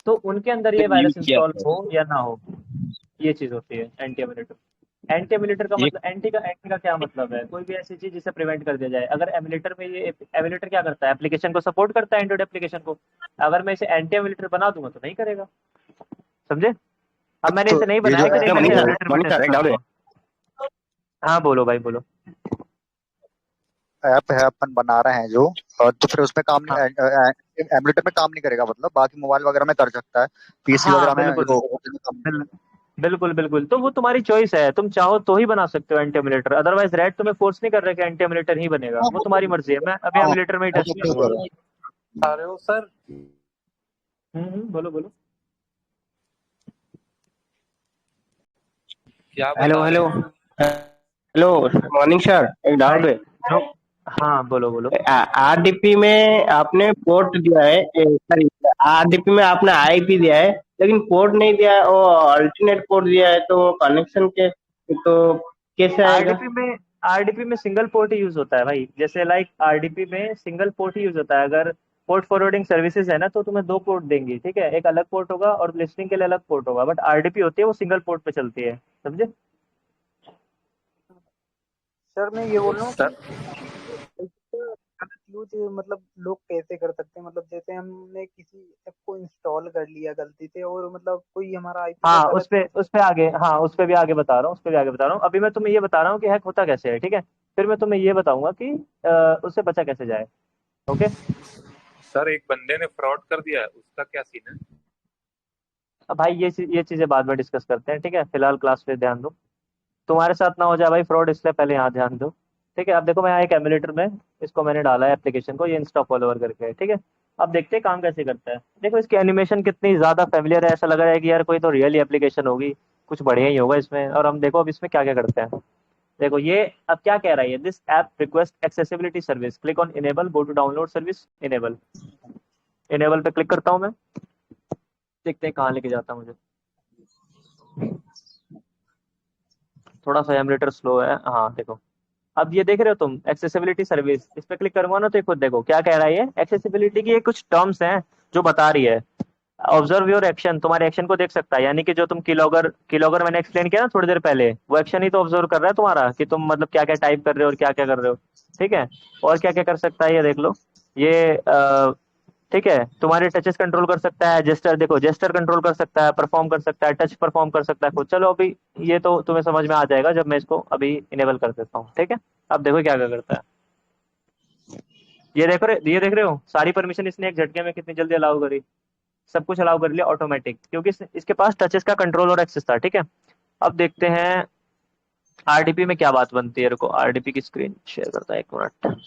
तो उनके अंदर ये सर यूज वायरस किया इंस्टॉल था। हो या ना हो, ये चीज होती है एंटी एमुलेटर। एंटी एमुलेटर का एक मतलब, एंटी का क्या मतलब है? कोई भी ऐसी चीज जिसे प्रिवेंट कर दिया जाए। अगर एमुलेटर में, ये एमुलेटर क्या करता है, एप्लीकेशन को सपोर्ट करता है, एंड्रॉइड एप्लीकेशन को। अगर मैं इसे एंटी एमुलेटर बना दूंगा तो नहीं करेगा। समझे? अब मैंने तो इसे नहीं ये जो बनाया कि नहीं, ऐप मैं है इसे वो एमुलेटर पे टेस्ट करूंगा। हाँ बोलो भाई बोलो। ऐप है अपन बना रहे हैं जो, तो फिर उसमें काम हाँ नहीं, एमुलेटर में काम नहीं करेगा, मतलब बाकी मोबाइल वगैरह में कर सकता है, पीसी हाँ वगैरह में बिल्कुल जो होटल में काम नहीं बिल, करेगा। बिल्कुल बिल्कुल, तो वो तुम्हारी चॉइस है, तुम चाहो तो ही बना सकते हो एंटी एमुलेटर। अदरवाइज रेड तुम्हें फोर्स नहीं कर रहा कि एंटी एमुलेटर ही बनेगा, हाँ वो तुम्हारी मर्जी है। मैं अभी हाँ, एमुलेटर में ही वो टेस्ट तो ठीक करूंगा। है। आ रहे हो सर? बोलो बोलो। क्या हेलो बता रहे हेलो हैं? हेलो, मॉर्निंग सर, एक भाई डाउट है। जो, हाँ बोलो बोलो। आरडीपी में आपने पोर्ट दिया है, सॉरी, आरडीपी में आपने आईपी दिया है, लेकिन पोर्ट नहीं दिया है, वो अल्टरनेट पोर्ट दिया है, तो कनेक्शन के तो कैसे आएगा? आरडीपी में सिंगल पोर्ट ही यूज होता है भाई। जैसे लाइक आरडीपी में सिंगल पोर्ट ही यूज होता है। अगर पोर्ट फॉरवर्डिंग सर्विसेज है ना, तो तुम्हें दो पोर्ट देंगी। ठीक है, एक अलग पोर्ट होगा और लिस्टिंग के लिए अलग पोर्ट होगा, बट आरडीपी होती है वो सिंगल पोर्ट पे चलती है। समझे? सर मैं ये बोल रहा हूँ कि सर गलत यूज मतलब लोग कैसे कर सकते हैं, मतलब जैसे हमने किसी ऐप को इंस्टॉल कर लिया गलती से और मतलब कोई हमारा आईपी का हाँ गलत उस पे आगे, हाँ उस पे भी आगे बता रहा हूँ, उस पे भी आगे बता रहा हूँ। अभी मैं तुम्हें ये बता रहा हूँ कि हैक होता कैसे है। ठीक है, फिर मैं तुम्हें ये बताऊंगा कि उससे बचा कैसे जाए। ओके। सर एक बंदे ने फ्रॉड कर दिया है, उसका क्या सीन है? अब भाई ये चीजें बाद में डिस्कस करते हैं। ठीक है, फिलहाल क्लास पे ध्यान दो। तुम्हारे साथ ना हो जाए भाई फ्रॉड, इसलिए पहले यहाँ ध्यान दो। ठीक है, अब देखो मैं यहाँ एक एमुलेटर में इसको मैंने डाला है एप्लीकेशन को, ये इंस्टा फॉलोवर करके है। ठीक है, अब देखते हैं काम कैसे करता है। देखो इसकी एनिमेशन कितनी ज्यादा फेमिलियर है, ऐसा लग रहा है कि यार कोई तो रियल एप्लीकेशन होगी, कुछ बढ़िया ही होगा इसमें। और हम देखो अब इसमें क्या क्या करते हैं। देखो ये अब क्या कह रहा है, this app request accessibility service, click on enable, go to download service, enable. Enable पे क्लिक करता हूँ मैं, देखते हैं कहाँ लेके जाता है मुझे। थोड़ा सा एमुलेटर स्लो है। हाँ देखो, अब ये देख रहे हो तुम एक्सेसिबिलिटी सर्विस, इस पे क्लिक करूंगा ना तो ये खुद देखो क्या कह रहा है। ये एक्सेसिबिलिटी की ये कुछ टर्म्स हैं जो बता रही है। ऑब्जर्व योर एक्शन, तुम्हारे एक्शन को देख सकता है, यानी कि जो तुम कीलॉगर मैंने एक्सप्लेन किया ना थोड़ी देर पहले, वो एक्शन ही तो ऑब्जर्व कर रहा है तुम्हारा, कि तुम मतलब क्या क्या टाइप कर रहे हो और क्या क्या कर रहे हो। ठीक है, और क्या क्या कर सकता है ये देख लो। ये ठीक है, तुम्हारे टचेस कंट्रोल कर सकता है, जेस्टर देखो, जेस्टर कंट्रोल कर सकता है, परफॉर्म कर सकता है, टच परफॉर्म कर सकता है खुद। चलो अभी ये तो तुम्हें समझ में आ जाएगा जब मैं इसको अभी इनेबल कर देता हूँ। ठीक है, अब देखो क्या क्या करता है। ये देख रहे हो, सारी परमिशन इसने एक झटके में कितनी जल्दी अलाउ करी। सब कुछ अलाउ कर लिया ऑटोमेटिक, क्योंकि इसके पास टचेस का कंट्रोल और एक्सेस था। ठीक है, अब देखते हैं आरडीपी में क्या बात बनती है। रुको, आरडीपी की स्क्रीन शेयर करता है, एक मिनट।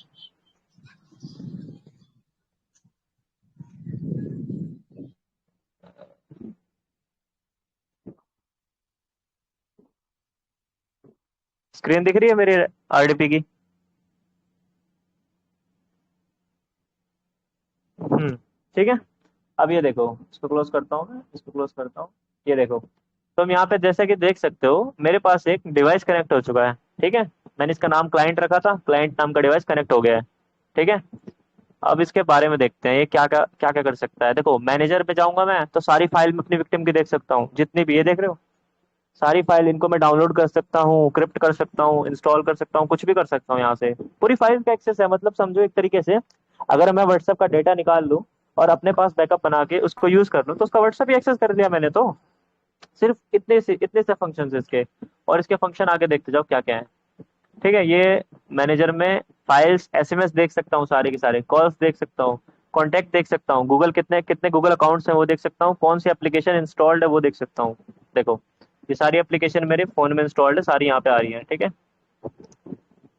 स्क्रीन दिख रही है मेरी आरडीपी की? ठीक है, अब ये देखो, इसको क्लोज करता हूँ मैं, इसको क्लोज करता हूँ। ये देखो, तुम यहाँ पे जैसे कि देख सकते हो मेरे पास एक डिवाइस कनेक्ट हो चुका है। ठीक है, मैंने इसका नाम क्लाइंट रखा था, क्लाइंट नाम का डिवाइस कनेक्ट हो गया है। ठीक है, अब इसके बारे में देखते हैं ये क्या क्या कर सकता है। देखो मैनेजर पे जाऊंगा मैं तो सारी फाइल में अपनी विक्टिम की देख सकता हूँ, जितनी भी, ये देख रहे हो सारी फाइल, इनको मैं डाउनलोड कर सकता हूँ, क्रिप्ट कर सकता हूँ, इंस्टॉल कर सकता हूँ, कुछ भी कर सकता हूँ यहाँ से, पूरी फाइल का एक्सेस है। मतलब समझो एक तरीके से अगर मैं व्हाट्सएप का डेटा निकाल लूँ और अपने पास बैकअप बना के उसको यूज कर लूँ तो उसका व्हाट्सएप ही एक्सेस कर लिया मैंने तो। सिर्फ इतने से फंक्शन इसके, और इसके फंक्शन आगे देखते जाओ क्या क्या है। ठीक है, ये मैनेजर में फाइल्स, एसएमएस देख सकता हूँ, सारे के सारे कॉल्स देख सकता हूँ, कॉन्टैक्ट देख सकता हूँ, गूगल कितने कितने गूगल अकाउंट्स हैं वो देख सकता हूँ, कौन सी एप्लीकेशन इंस्टॉल्ड है वो देख सकता हूँ। देखो ये सारी एप्लीकेशन मेरे फोन में इंस्टॉल्ड है, सारी यहाँ पे आ रही है। ठीक है,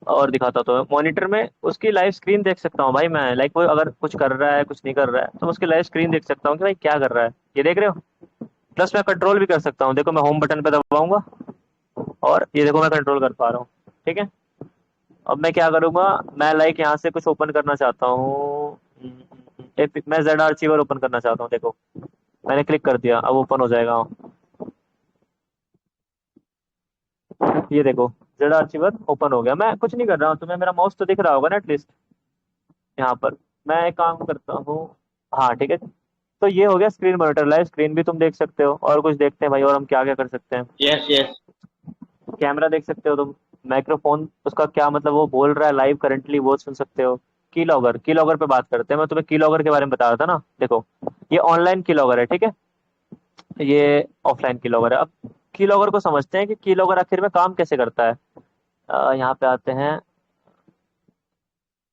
और दिखाता तो मॉनिटर में उसकी लाइव स्क्रीन देख सकता हूँ भाई मैं, लाइक वो अगर कुछ कर रहा है कुछ नहीं कर रहा है तो मैं उसकी लाइव स्क्रीन देख सकता हूँ कि भाई क्या कर रहा है, ये देख रहे हो। प्लस मैं कंट्रोल भी कर सकता हूँ, देखो मैं होम बटन पे दबाऊंगा और ये देखो मैं कंट्रोल कर पा रहा हूँ। ठीक है, अब मैं क्या करूंगा, मैं लाइक यहाँ से कुछ ओपन करना चाहता हूँ, मैं जेड आर्चिवर ओपन करना चाहता हूँ। देखो मैंने क्लिक कर दिया, अब ओपन हो जाएगा। ये देखो जेड आर्चिवर ओपन हो गया, मैं कुछ नहीं कर रहा हूँ, तुम्हें मेरा माउस तो दिख रहा होगा ना एटलीस्ट यहाँ पर। मैं एक काम करता हूँ, हाँ ठीक है, तो ये हो गया स्क्रीन मॉनिटर, लाइव स्क्रीन भी तुम देख सकते हो। और कुछ देखते हैं भाई, और हम क्या क्या कर सकते हैं। Yes yes. कैमरा देख सकते हो तुम, माइक्रोफोन उसका क्या मतलब वो बोल रहा है लाइव करंटली वो सुन सकते हो। की लॉगर पे बात करते हैं, मैं तुम्हें की लॉगर के बारे में बता रहा था ना। देखो ये ऑनलाइन की लॉगर है, ठीक है, ये ऑफलाइन की लॉगर है। अब की लॉगर को समझते हैं कि की लॉगर आखिर में काम कैसे करता है। यहाँ पे आते हैं,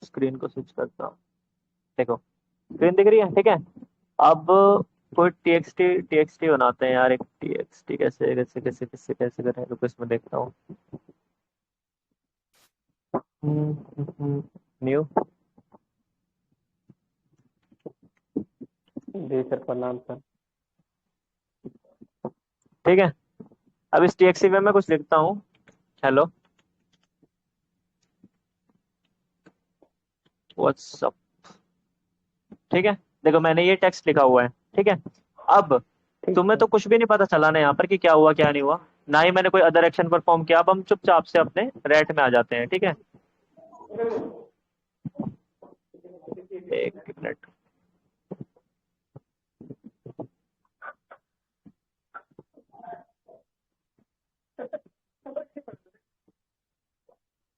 स्क्रीन को स्विच करता हूँ। देखो स्क्रीन दिख रही है, ठीक है। अब कोई टीएक्सटी बनाते हैं यार, एक टीएक्सटी कैसे कैसे कैसे कैसे कैसे करें, रुको इसमें देखता हूँ। न्यू सर प्रणाम सर। ठीक है, अब इस टीएक्सटी में मैं कुछ लिखता हूँ, हेलो व्हाट्सअप। ठीक है, देखो मैंने ये टेक्स्ट लिखा हुआ है। ठीक है, अब तुम्हें तो कुछ भी नहीं पता चला ना यहाँ पर कि क्या हुआ क्या नहीं हुआ, ना ही मैंने कोई अदर एक्शन परफॉर्म किया। अब हम चुपचाप से अपने रेट में आ जाते हैं। ठीक है, एक मिनट,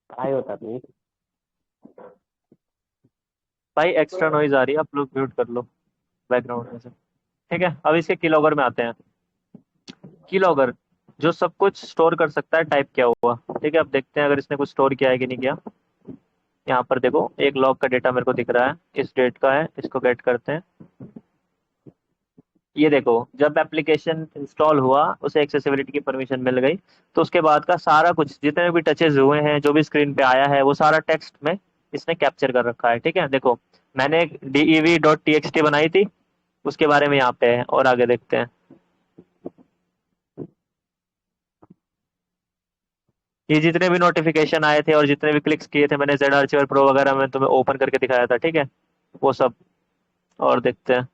काय होता तुम्ही? भाई एक्स्ट्रा नॉइज आ रही है, आप लोग म्यूट कर लो बैकग्राउंड में से। ठीक है, अब इसके कीलॉगर में आते हैं। कीलॉगर जो सब कुछ स्टोर कर सकता है टाइप किया हुआ। ठीक है, अब देखते हैं अगर इसने कुछ स्टोर किया है कि नहीं किया। यहाँ पर देखो एक लॉग का डेटा मेरे को दिख रहा है, इस डेट का है, इसको गेट करते हैं। ये देखो जब एप्लीकेशन इंस्टॉल हुआ उसे एक्सेसिबिलिटी की परमिशन मिल गई, तो उसके बाद का सारा कुछ जितने भी टचेस हुए हैं, जो भी स्क्रीन पे आया है, वो सारा टेक्स्ट में इसने कैप्चर कर रखा है। ठीक है, देखो मैंने एक dev.txt बनाई थी, उसके बारे में यहाँ पे है, और आगे देखते हैं। ये जितने भी नोटिफिकेशन आए थे और जितने भी क्लिक्स किए थे मैंने जेड आर्चिवर प्रो वगैरह में तुम्हें ओपन करके दिखाया था। ठीक है, वो सब, और देखते हैं।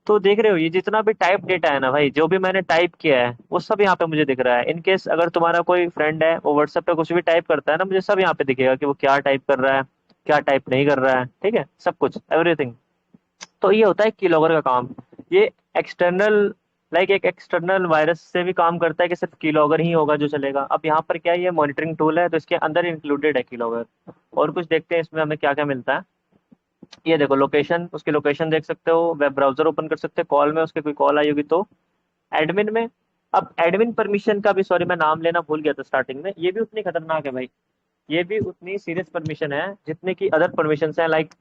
तो देख रहे हो ये जितना भी टाइप डेटा है ना भाई, जो भी मैंने टाइप किया है वो सब यहाँ पे मुझे दिख रहा है। इन केस अगर तुम्हारा कोई फ्रेंड है वो व्हाट्सएप पे कुछ भी टाइप करता है ना, मुझे सब यहाँ पे दिखेगा कि वो क्या टाइप कर रहा है, क्या टाइप नहीं कर रहा है। ठीक है, सब कुछ एवरीथिंग। तो ये होता है कीलॉगर का काम। ये एक्सटर्नल, लाइक एक एक्सटर्नल वायरस से भी काम करता है कि सिर्फ कीलॉगर ही होगा जो चलेगा। अब यहाँ पर क्या है, ये मॉनिटरिंग टूल है तो इसके अंदर इंक्लूडेड है कीलॉगर। और कुछ देखते हैं इसमें हमें क्या क्या मिलता है। ये देखो लोकेशन, उसकी लोकेशन देख सकते हो, वेब ब्राउजर ओपन कर सकते हो, कॉल में उसके कोई कॉल आई होगी तो, एडमिन में। अब एडमिन परमिशन का भी, सॉरी मैं नाम लेना भूल गया था स्टार्टिंग में, ये भी उतनी खतरनाक है भाई, ये भी उतनी सीरियस परमिशन है जितने की अदर परमिशन है, लाइक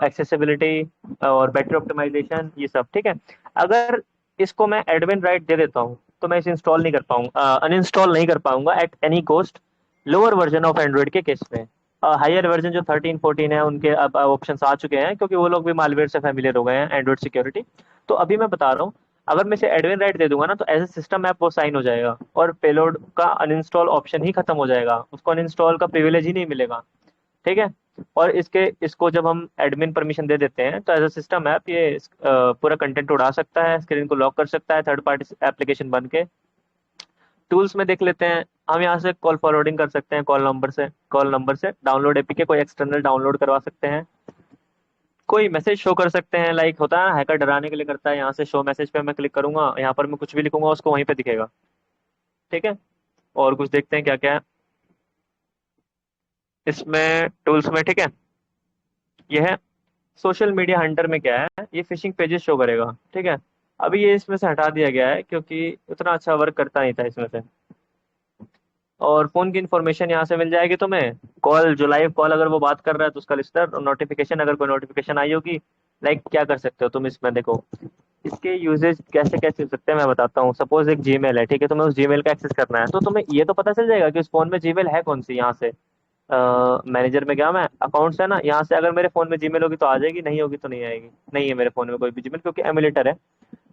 एक्सेसिबिलिटी और बैटरी ऑप्टिमाइजेशन, ये सब। ठीक है, अगर इसको मैं एडमिन राइट दे देता हूँ तो मैं इसे इंस्टॉल नहीं कर पाऊंगा, अनइंस्टॉल नहीं कर पाऊंगा at any cost, lower version of Android के केस में। हायर वर्जन जो 13 14 है उनके अब ऑप्शंस आ चुके हैं, क्योंकि वो लोग भी मालवेयर से फेमिलियर हो गए हैं एंड्रॉइड सिक्योरिटी। तो अभी मैं बता रहा हूँ, अगर मैं इसे एडमिन राइट दे दूंगा ना तो एज ए सिस्टम ऐप वो साइन हो जाएगा और पेलोड का अनइंस्टॉल ऑप्शन ही खत्म हो जाएगा, उसको अनइंस्टॉल का प्रिविलेज ही नहीं मिलेगा। ठीक है। और इसको जब हम एडमिन परमिशन दे देते हैं तो एज अ सिस्टम ऐप ये पूरा कंटेंट उड़ा सकता है, स्क्रीन को लॉक कर सकता है थर्ड पार्टी एप्लीकेशन बन के। टूल्स में देख लेते हैं, हम यहाँ से कॉल फॉरवर्डिंग कर सकते हैं, कॉल नंबर से डाउनलोड एपीके कोई एक्सटर्नल डाउनलोड करवा सकते हैं, कोई मैसेज शो कर सकते हैं, लाइक होता है हैकर डराने के लिए करता है, यहाँ से शो मैसेज पे मैं क्लिक करूंगा, यहाँ पर मैं कुछ भी लिखूंगा उसको वहीं पे दिखेगा। ठीक है। और कुछ देखते हैं क्या क्या है इसमें टूल्स में। ठीक है, ये है सोशल मीडिया हंटर में क्या है, ये फिशिंग पेजेस शो करेगा। ठीक है, अभी ये इसमें से हटा दिया गया है क्योंकि उतना अच्छा वर्क करता नहीं था इसमें से। और फोन की इन्फॉर्मेशन यहाँ से मिल जाएगी तुम्हें, कॉल जो लाइव कॉल अगर वो बात कर रहा है तो उसका लिस्टर, और नोटिफिकेशन अगर कोई नोटिफिकेशन आई होगी, लाइक क्या कर सकते हो तुम इसमें देखो। इसके यूजेज कैसे कैसे हो सकते हैं मैं बताता हूँ। सपोज एक जीमेल है, ठीक है, तुम्हें उस जीमेल का एक्सेस करना है तो तुम्हें ये तो पता चल जाएगा कि उस फोन में जीमेल है कौन सी। यहाँ से मैनेजर में गया मैं, अकाउंट्स है ना, यहाँ से अगर मेरे फोन में जीमेल होगी तो आ जाएगी, नहीं होगी तो नहीं आएगी। नहीं है मेरे फोन में कोई भी जीमेल क्योंकि एमुलेटर है।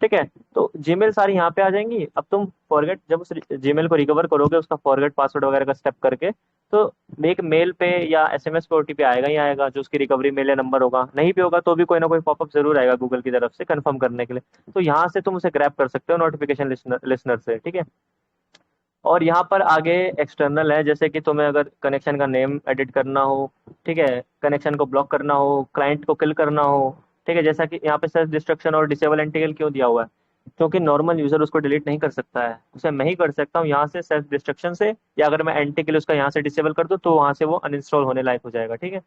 ठीक है, तो जीमेल सारी यहाँ पे आ जाएंगी। अब तुम फॉरगेट जब उस जीमेल को रिकवर करोगे उसका फॉरगेट पासवर्ड वगैरह का स्टेप करके, तो एक मेल पे या एसएमएस पे ओटीपी आएगा ही आएगा जो उसकी रिकवरी मेल या नंबर होगा। नहीं भी होगा तो भी कोई ना कोई पॉपअप जरूर आएगा गूगल की तरफ से कंफर्म करने के लिए। तो यहाँ से तुम उसे ग्रैब कर सकते हो नोटिफिकेशन लिसनर से। ठीक है, और यहाँ पर आगे एक्सटर्नल है, जैसे कि तुम्हें अगर कनेक्शन का नेम एडिट करना हो, ठीक है, कनेक्शन को ब्लॉक करना हो, क्लाइंट को किल करना हो। ठीक है, जैसा कि यहाँ पे सेल्फ डिस्ट्रक्शन और डिसेबल एंटीकल क्यों दिया हुआ है, क्योंकि नॉर्मल यूजर उसको डिलीट नहीं कर सकता है, उसे मैं ही कर सकता हूँ यहाँ से सेल्फ डिस्ट्रक्शन से, या अगर मैं एंटीकल उसका यहाँ से डिसेबल कर दूँ तो वहां से वो अनइंस्टॉल होने लायक हो जाएगा। ठीक है,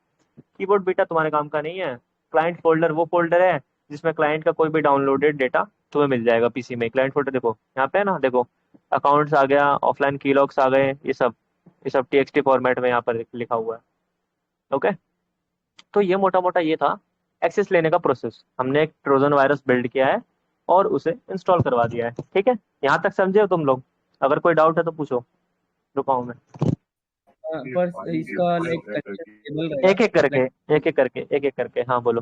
कीबोर्ड बीटा तुम्हारे काम का नहीं है। क्लाइंट फोल्डर वो फोल्डर है जिसमें क्लाइंट का कोई भी डाउनलोडेड डेटा तुम्हें मिल जाएगा पीसी में। क्लाइंट फोल्डर देखो यहाँ पे है ना, देखो अकाउंट्स आ गया, ऑफलाइन की लॉग्स आ गए, ये सब टीएक्सटी फॉर्मेट में यहाँ पर लिखा हुआ है। ओके, तो ये मोटा मोटा ये था एक्सेस लेने का प्रोसेस। हमने एक ट्रोजन वायरस बिल्ड किया है और उसे इंस्टॉल करवा दिया है। ठीक है, यहाँ तक समझे हो तुम लोग? अगर कोई डाउट है तो पूछो, रुकाऊं मैं। पर इसका लाइक कनेक्शन केबल रहेगा एक एक करके लाइक एक एक करके हाँ बोलो।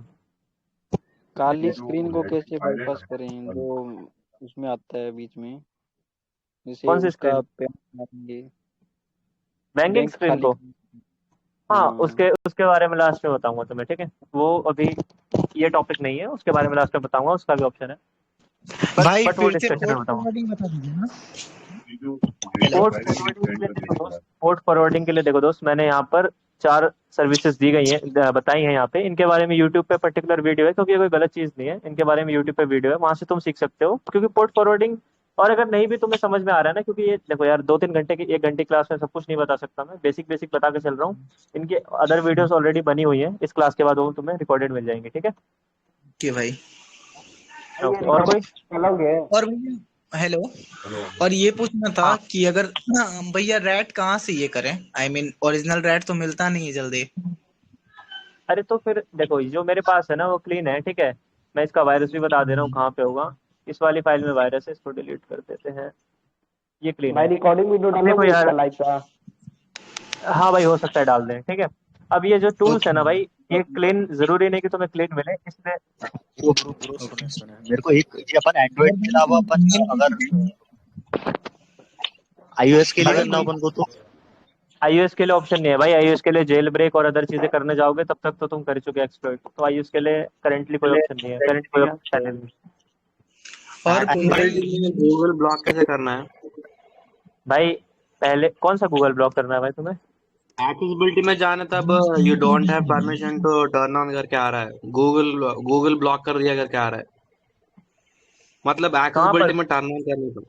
काली स्क्रीन को कैसे बाईपास करें जो उसमें आता है बीच में, जैसे कौन सी उसका स्क्रीन? मारेंगे बैंकिंग बैंक स्क्रीन खाली। को? हाँ, हाँ उसके उसके बारे में लास्ट में बताऊंगा तुम्हें। ठीक है, वो अभी ये टॉपिक नहीं है, उसके बारे में लास्ट में बताऊंगा, उसका भी ऑप्शन है, भाई बट वो फिर से डिस्कशन में पोर्ट बताऊंगा। फॉरवर्डिंग बता दीजिए ना। पोर्ट फॉरवर्डिंग के लिए देखो दोस्त, मैंने यहाँ पर 4 सर्विसेज दी गई हैं, बताई हैं यहाँ पे। इनके बारे में यूट्यूब पे पर्टिकुलर वीडियो है, क्योंकि ये कोई गलत चीज नहीं है, इनके बारे में यूट्यूब पे वीडियो है, वहां से तुम सीख सकते हो। क्योंकि पोर्ट फॉरवर्डिंग, और अगर नहीं भी तुम्हें समझ में आ रहा है ना, क्योंकि ये देखो यार 2-3 घंटे की 1 घंटे क्लास में सब कुछ नहीं बता सकता मैं, बेसिक बेसिक बता के चल रहा हूँ। इनके अदर वीडियोस ऑलरेडी बनी हुई है, इस क्लास के बाद वो तुम्हें रिकॉर्डेड मिल जाएंगे। ठीक है, ओके भाई। ओके, और कोई? चलोगे? और हेलो, और ये पूछना था हाँ, कि अगर भैया रैट कहाँ से ये करें, आई मीन ओरिजिनल रैट तो मिलता नहीं है जल्दी। अरे तो फिर देखो जो मेरे पास है ना वो क्लीन है। ठीक है, मैं इसका वायरस भी बता दे रहा हूँ कहाँ पे होगा। इस वाली फाइल में वायरस है, इसको डिलीट कर देते हैं, ये क्लीन भाई है। ठीक है, रिकॉर्डिंग वीडियो अब देखो डालोगे इसका यार, लाइक का? हाँ भाई हो सकता है डाल दें। ठीक है, अब ये जो टूल्स है ओके ना भाई, ये क्लीन जरूरी नहीं कि तुम्हें क्लीन मिले, इसलिए मेरे को एक ये अपन एंड्रॉइड के अलावा अपन अगर आईओएस के लिए अगर करना अपन को तो आईओएस के लिए ऑप्शन नहीं है भाई। आईओएस के लिए जेल ब्रेक और अदर चीजें करने जाओगे तब तक तो तुम कर चुके एक्सप्लॉइट, तो आईओएस के लिए करंटली कोई ऑप्शन नहीं है, करंटली पहले भी। और भाई गूगल ब्लॉक कैसे करना है? भाई पहले कौन सा गूगल ब्लॉक करना है भाई तुम्हें? एक्सेसिबिलिटी में जाने तब you don't have permission to turn on करके आ रहा है, गूगल ब्लॉक कर दिया करके आ रहा है, मतलब कहाँ पर? एक्सेसिबिलिटी में टर्न ऑन करने को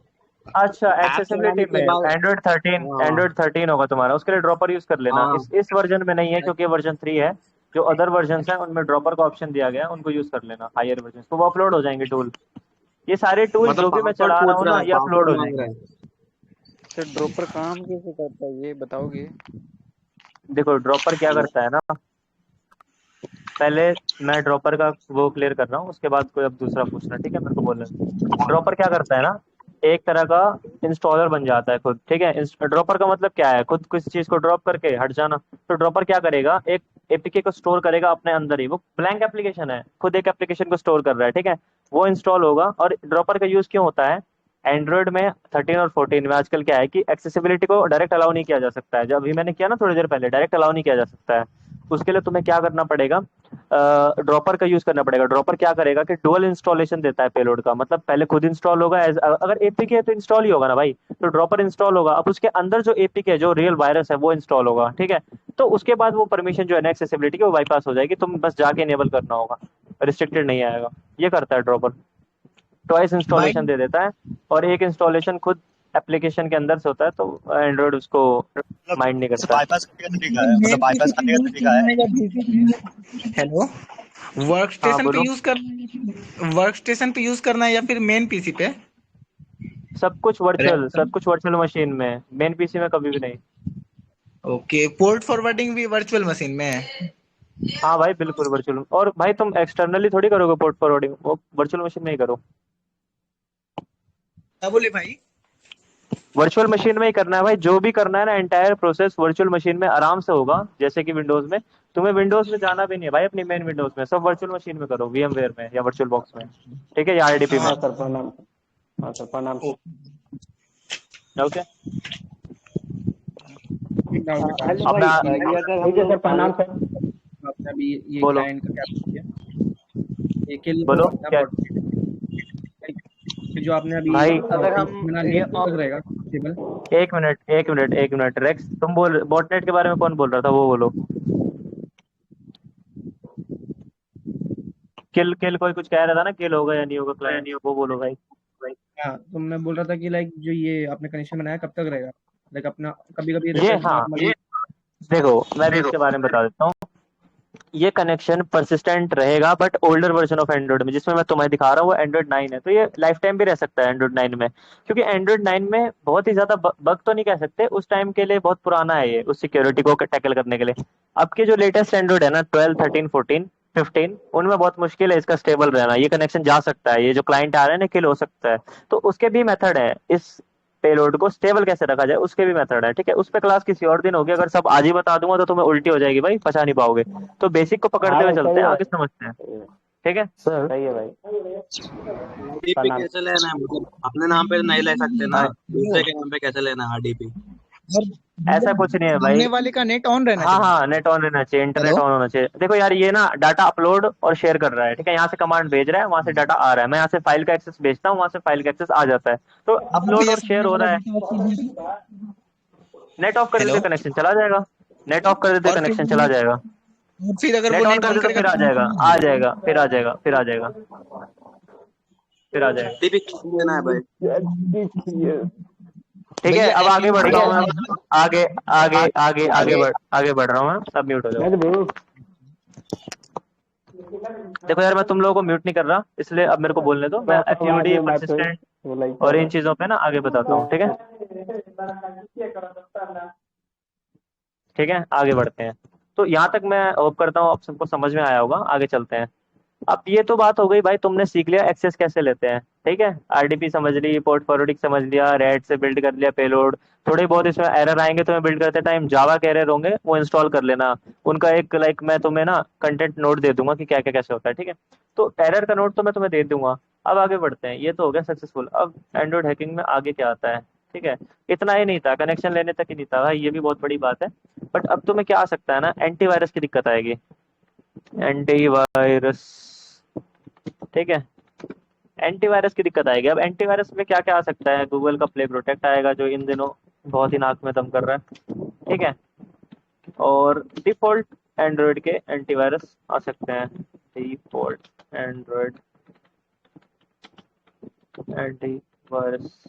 अच्छा, ऐप चलाने एक्सेसिबिलिटी में के बाद। एंड्रॉइड 13 होगा तुम्हारा, उसके लिए ड्रॉपर यूज कर लेना। हाँ इस वर्जन में नहीं है क्योंकि वर्जन 3 है। जो अदर वर्जन है उनमें ड्रॉपर का ऑप्शन दिया गया है, उनको यूज कर लेना। हायर वर्जन तो वो अपलोड हो जाएंगे टूल, ये सारे टूल मतलब जो भी मैं पासवर्ड चला रहा पूछ हूँ रहा ना है, ये अपलोड पासवर्ड हो मांग रहा जाएंगे। है। तो ड्रॉपर काम कैसे करता है ये बताओगे? देखो ड्रॉपर क्या करता है ना, पहले मैं ड्रॉपर का वो क्लियर कर रहा हूँ, उसके बाद कोई अब दूसरा पूछना। ठीक है, मेरे को बोलना। ड्रॉपर क्या करता है ना, एक तरह का इंस्टॉलर बन जाता है खुद। ठीक है, ड्रॉपर का मतलब क्या है, खुद किसी चीज को ड्रॉप करके हट जाना। तो ड्रॉपर क्या करेगा, एक एपीके को स्टोर करेगा अपने अंदर ही, वो ब्लैंक एप्लीकेशन है, खुद एक एप्लीकेशन को स्टोर कर रहा है। ठीक है, वो इंस्टॉल होगा। और ड्रॉपर का यूज क्यों होता है, एंड्रॉइड में 13 और 14 में आजकल क्या है कि एक्सेसिबिलिटी को डायरेक्ट अलाउ नहीं किया जा सकता है। जब अभी मैंने किया ना थोड़ी देर पहले, डायरेक्ट अलाउ नहीं किया जा सकता है। उसके लिए तुम्हें क्या करना पड़ेगा, ड्रॉपर का यूज करना पड़ेगा। ड्रॉपर क्या करेगा कि डुअल इंस्टॉलेशन देता है पेलोड का, मतलब पहले खुद इंस्टॉल होगा, अगर एपीके है तो इंस्टॉल ही होगा ना भाई, तो ड्रॉपर इंस्टॉल होगा, अब उसके अंदर जो एपीके है, जो रियल वायरस है, वो इंस्टॉल होगा, ठीक है। तो उसके बाद वो परमिशन जो है ना एक्सेसिबिलिटी की, वो बाईपास हो जाएगी, तुम बस जाके इनेबल करना होगा, रिस्ट्रिक्टेड नहीं आएगा। ये करता है ड्रॉपर, ट्वाइस भाई इंस्टॉलेशन दे देता है, और एक इंस्टॉलेशन खुद एप्लीकेशन के अंदर से होता है, तो एंड्रॉइड उसको मतलब माइंड नहीं इसे करता है। बाईपास करने का तरीका है, मतलब बाईपास करने का तरीका है। हेलो, वर्क हाँ स्टेशन पे बोलो। यूज करना है, वर्क स्टेशन पे यूज करना है या फिर मेन पीसी पे? सब कुछ वर्चुअल मशीन में, मेन पीसी में कभी भी नहीं। ओके, पोर्ट फॉरवर्डिंग भी वर्चुअल मशीन में है? हाँ भाई बिल्कुल वर्चुअल, और भाई तुम एक्सटर्नली थोड़ी करोगे पोर्ट फॉरवर्डिंग, वो वर्चुअल मशीन में ही करो। क्या बोले भाई? वर्चुअल मशीन में ही करना है भाई, जो भी करना है ना, एंटायर प्रोसेस वर्चुअल मशीन में आराम से होगा, जैसे कि विंडोज में। तुम्हें विंडोज में जाना भी नहीं है भाई, अपनी मेन विंडोज में, सब वर्चुअल मशीन में करो, वीएमवेयर में या वर्चुअल बॉक्स में, ठीक है, या आरडीपी में। हाँ सर प्रणाम। हाँ सर प्रणाम सर। ओके। एक डाउट है हेलो अब भाई, मैं ये अगर हम ठीक है लोग सर, प्रणाम सर। आपने अभी ये बोलो क्लाइंट का क्या किया, ये किल बोलो अपना क्या बॉट जो आपने अभी भाई। अगर हम बना ये लिया कब तक रहेगा स्टेबल? एक मिनट रेक्स, तुम बोल बॉटनेट के बारे में कौन बोल रहा था, वो बोलो। किल किल कोई कुछ कह रहा था ना, किल होगा या नहीं होगा क्लाइंट, वो बोलो भाई। हाँ, तो मैं बोल रहा था कि लाइक जो ये आपने कनेक्शन बनाया कब तक रहेगा, लाइक अपना कभी कभी ये रहता है कि हाँ, नॉर्मली। देखो मैं भी इसके बारे में बता देता हूँ। ये कनेक्शन परसिस्टेंट रहेगा, but older version of Android में, जिसमें मैं तुम्हें दिखा रहा हूँ, वो एंड्रॉइड 9 है, तो ये लाइफ टाइम भी रह सकता है एंड्रॉइड 9 में, क्योंकि एंड्रॉइड 9 में बहुत ही ज्यादा बग तो नहीं कह सकते, उस टाइम के लिए बहुत पुराना है ये, उस सिक्योरिटी को टैकल करने के लिए। अब के जो लेटेस्ट एंड्रॉइड है ना, 12, 13, 14, 15, उनमें बहुत मुश्किल है इसका स्टेबल रहना, ये कनेक्शन जा सकता है, ये जो क्लाइंट आ रहे हैं ना, किल हो सकता है। तो उसके भी मेथड है, इस पेलोड को स्टेबल कैसे रखा जाए उसके भी मेथड है, ठीक है। उस पे क्लास किसी और दिन होगी, अगर सब आज ही बता दूंगा तो तुम्हें उल्टी हो जाएगी भाई, पचा नहीं पाओगे। तो बेसिक को पकड़ते हाँ हुए भाई चलते सही हैं, है, आगे समझते हैं, ठीक है सर। सही है भाई। आरडीपी प्रणाम। कैसे लेना है, मतलब अपने नाम पे नहीं ले सकते ना, हाँ, दूसरे के नाम पे कैसे लेना है आरडीपी? और ऐसा कुछ नहीं है सामने भाई। वाले का नेट ऑन रहना हाँ चाहिए। हाँ, नेट ऑन रहना चाहिए, इंटरनेट हेलो, ऑन होना चाहिए। देखो यार, ये ना डाटा अपलोड और शेयर कर रहा है, ठीक है, यहाँ से कमांड भेज रहा है, वहां से डाटा आ रहा है, मैं यहाँ से फाइल का एक्सेस भेजता हूँ, वहां से फाइल का एक्सेस आ जाता है, तो हाँ अपलोड भैया, और शेयर सामने हो वाला रहा है। डेटा ऑफ कर दीजिए। नेट ऑफ कर देते हेलो, कनेक्शन चला जाएगा, नेट ऑफ कर देते और कनेक्शन चला जाएगा, फिर अगर वो नेट ऑन नेट कर ऑन देते करेगा फिर आ तो जाएगा, आ जाएगा, फिर आ जाएगा, फिर आ जाएगा, फिर आ जाएगा, आरडीपी कैसे लेना है भाई? ठीक है। भैया अब ऐप आगे यूज बढ़ता करके हूँ मैं, लीजिए। आगे आगे आगे आगे बढ़ आगे बढ़ रहा हूँ मैं, अब म्यूट हो जाओ। देखो यार, मैं तुम लोगों को म्यूट नहीं कर रहा, इसलिए अब मेरे को बोलने दो, मैं एफयूडी परसिस्टेंट और इन चीजों पे ना आगे बताता हूँ, ठीक है, ठीक है, आगे बढ़ते हैं। तो यहाँ तक मैं होप करता हूँ आप सबको समझ में आया होगा, आगे चलते हैं। अब ये तो बात हो गई भाई, तुमने सीख लिया एक्सेस कैसे लेते हैं, ठीक है, आरडीपी समझ ली, पोर्ट फॉरवर्डिंग समझ लिया, रेड से बिल्ड कर लिया पेलोड। थोड़े बहुत इसमें एरर आएंगे तुम्हें बिल्ड करते टाइम, जावा के एरर होंगे, वो इंस्टॉल कर लेना, उनका एक लाइक मैं तुम्हें ना कंटेंट नोट दे दूंगा कि क्या क्या कैसे होता है, ठीक है। तो एरर का नोट तो मैं तुम्हें दे दूंगा। अब आगे बढ़ते हैं, ये तो हो गया सक्सेसफुल। अब एंड्रॉइड हैकिंग में आगे क्या आता है, ठीक है। इतना ही नहीं था, कनेक्शन लेने तक ही नहीं था भाई, ये भी बहुत बड़ी बात है। बट अब तुम्हें क्या आ सकता है ना, एंटीवायरस की दिक्कत आएगी, एंटीवायरस, ठीक है, एंटीवायरस की दिक्कत आएगी। अब एंटीवायरस में क्या क्या आ सकता है, गूगल का प्ले प्रोटेक्ट आएगा, जो इन दिनों बहुत ही नाक में दम कर रहा है, ठीक है, और डिफॉल्ट एंड्रॉइड के एंटीवायरस आ सकते हैं, डिफॉल्ट एंड्रॉइड एंटीवायरस।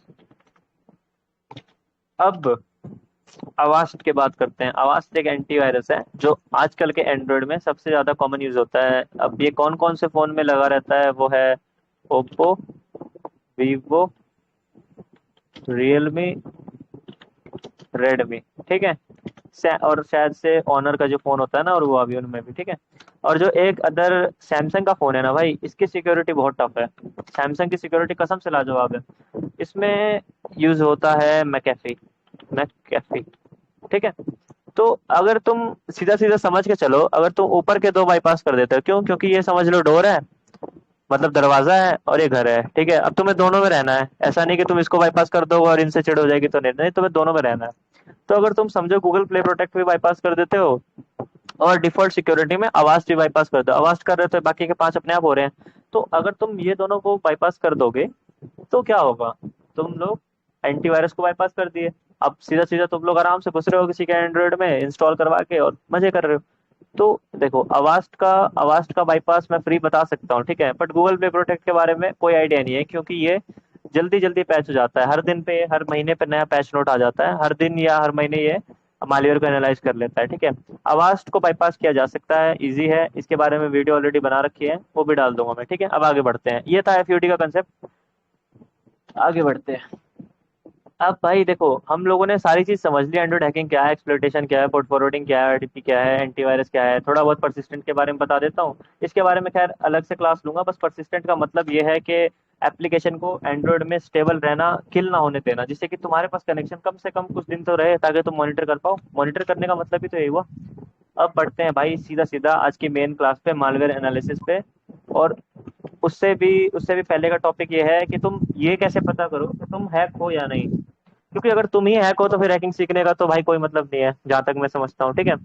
अब अवास्ट की बात करते हैं। अवास्ट एक एंटीवायरस है जो आजकल के एंड्रॉइड में सबसे ज्यादा कॉमन यूज होता है। अब ये कौन कौन से फोन में लगा रहता है, वो है ओप्पो, वीवो, रियलमी, रेडमी, ठीक है, और शायद से ऑनर का जो फोन होता है ना, और वो अभी उनमें भी, ठीक है। और जो एक अदर सैमसंग का फोन है ना भाई, इसकी सिक्योरिटी बहुत टफ है, सैमसंग की सिक्योरिटी कसम से लाजवाब है। इसमें यूज होता है मैकेफी, मैकेफी, ठीक है। तो अगर तुम सीधा सीधा समझ के चलो, अगर तुम ऊपर के दो बाईपास कर देते हो, क्यों, क्योंकि ये समझ लो डोर है, मतलब दरवाजा है, और ये घर है, ठीक है। अब तुम्हें दोनों में रहना है, ऐसा नहीं कि तुम इसको बाईपास कर दो और इनसे चिढ़ हो जाएगी, तो नहीं नहीं, तुम्हें दोनों में रहना है। तो अगर तुम समझो गूगल प्ले प्रोटेक्ट भी बाईपास कर देते हो, और डिफॉल्ट सिक्योरिटी में अवास्ट भी बाईपास कर दो। अवास्ट कर रहे हो तो बाकी के 5 अपने आप हो रहे हैं। तो अगर तुम ये दोनों को बाईपास कर दोगे तो क्या होगा? तुम लोग एंटीवायरस को बाईपास कर दिए, अब सीधा सीधा तुम लोग आराम से घुस रहे हो किसी के एंड्रॉइड में इंस्टॉल करवा के और मजे कर रहे हो। तो देखो, अवास्ट का बाईपास मैं फ्री बता सकता हूँ, ठीक है, बट गूगल प्ले प्रोटेक्ट के बारे में कोई आइडिया नहीं है, क्योंकि ये जल्दी जल्दी पैच हो जाता है। हर दिन पे, हर महीने पे नया पैच नोट आ जाता है, हर दिन या हर महीने ये मालवेयर को एनालाइज कर लेता है, ठीक है। अवास्ट को बाईपास किया जा सकता है, इजी है, इसके बारे में वीडियो ऑलरेडी बना रखी है, वो भी डाल दूंगा मैं, ठीक है। अब आगे बढ़ते हैं, ये था एफयूडी का कंसेप्ट, आगे बढ़ते हैं। अब भाई देखो, हम लोगों ने सारी चीज समझ ली, एंड्रॉइड हैकिंग क्या है, एक्सप्लॉइटेशन क्या है, पोर्ट फॉरवर्डिंग क्या है, आरडीपी क्या है, एंटीवायरस क्या है, थोड़ा बहुत परसिस्टेंट के बारे में बता देता हूँ। इसके बारे में खैर अलग से क्लास लूंगा। बस परसिस्टेंट का मतलब ये है कि एप्लीकेशन को एंड्रॉइड में स्टेबल रहना, किल ना होने देना, जिससे कि तुम्हारे पास कनेक्शन कम से कम कुछ दिन तो रहे, ताकि तुम मॉनिटर कर पाओ। मॉनिटर करने का मतलब ही तो यही हुआ। अब बढ़ते हैं भाई सीधा सीधा आज की मेन क्लास पे, मालवेयर एनालिसिस पे। और उससे भी पहले का टॉपिक ये है कि तुम ये कैसे पता करो कि तुम हैक हो या नहीं, क्योंकि अगर तुम ही हैक हो तो फिर हैकिंग सीखने का तो भाई कोई मतलब नहीं है, जहां तक मैं समझता हूँ, ठीक है।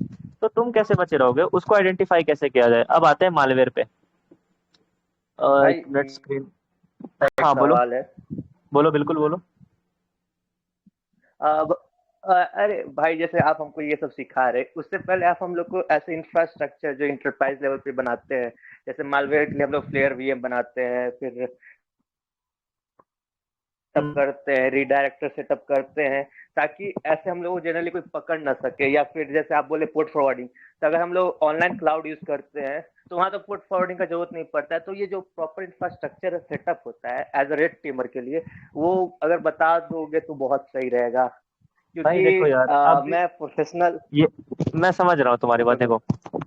तो तुम कैसे बचे रहोगे, उसको आइडेंटिफाई कैसे किया जाए। अब आते हैं मालवेयर पे। भाई एक मिनट, स्क्रीन। मेरा एक हाँ बोलो, सवाल है। बोलो, बिल्कुल बोलो। अब अरे भाई, जैसे आप हमको ये सब सिखा रहे, उससे पहले आप हम लोग को ऐसे इंफ्रास्ट्रक्चर जो इंटरप्राइज लेवल पे बनाते हैं, जैसे मालवेयर के लिए हम लोग फ्लेयर वीएम बनाते हैं, फिर सेटअप करते हैं, रीडायरेक्टर सेटअप करते हैं, ताकि ऐसे हम लोग को जनरली कोई पकड़ ना सके। या फिर जैसे आप बोले पोर्ट फॉरवर्डिंग, तो अगर हम लोग ऑनलाइन क्लाउड यूज करते हैं तो वहाँ तो पोर्ट फॉरवर्डिंग का जरूरत नहीं पड़ता है। तो ये जो प्रॉपर इंफ्रास्ट्रक्चर सेटअप होता है एज अ रेड टीमर के लिए, वो अगर बता दोगे तो बहुत सही रहेगा, भाई देखो क्योंकि यार, अब मैं प्रोफेशनल। ये मैं समझ रहा हूँ तुम्हारी बात। देखो,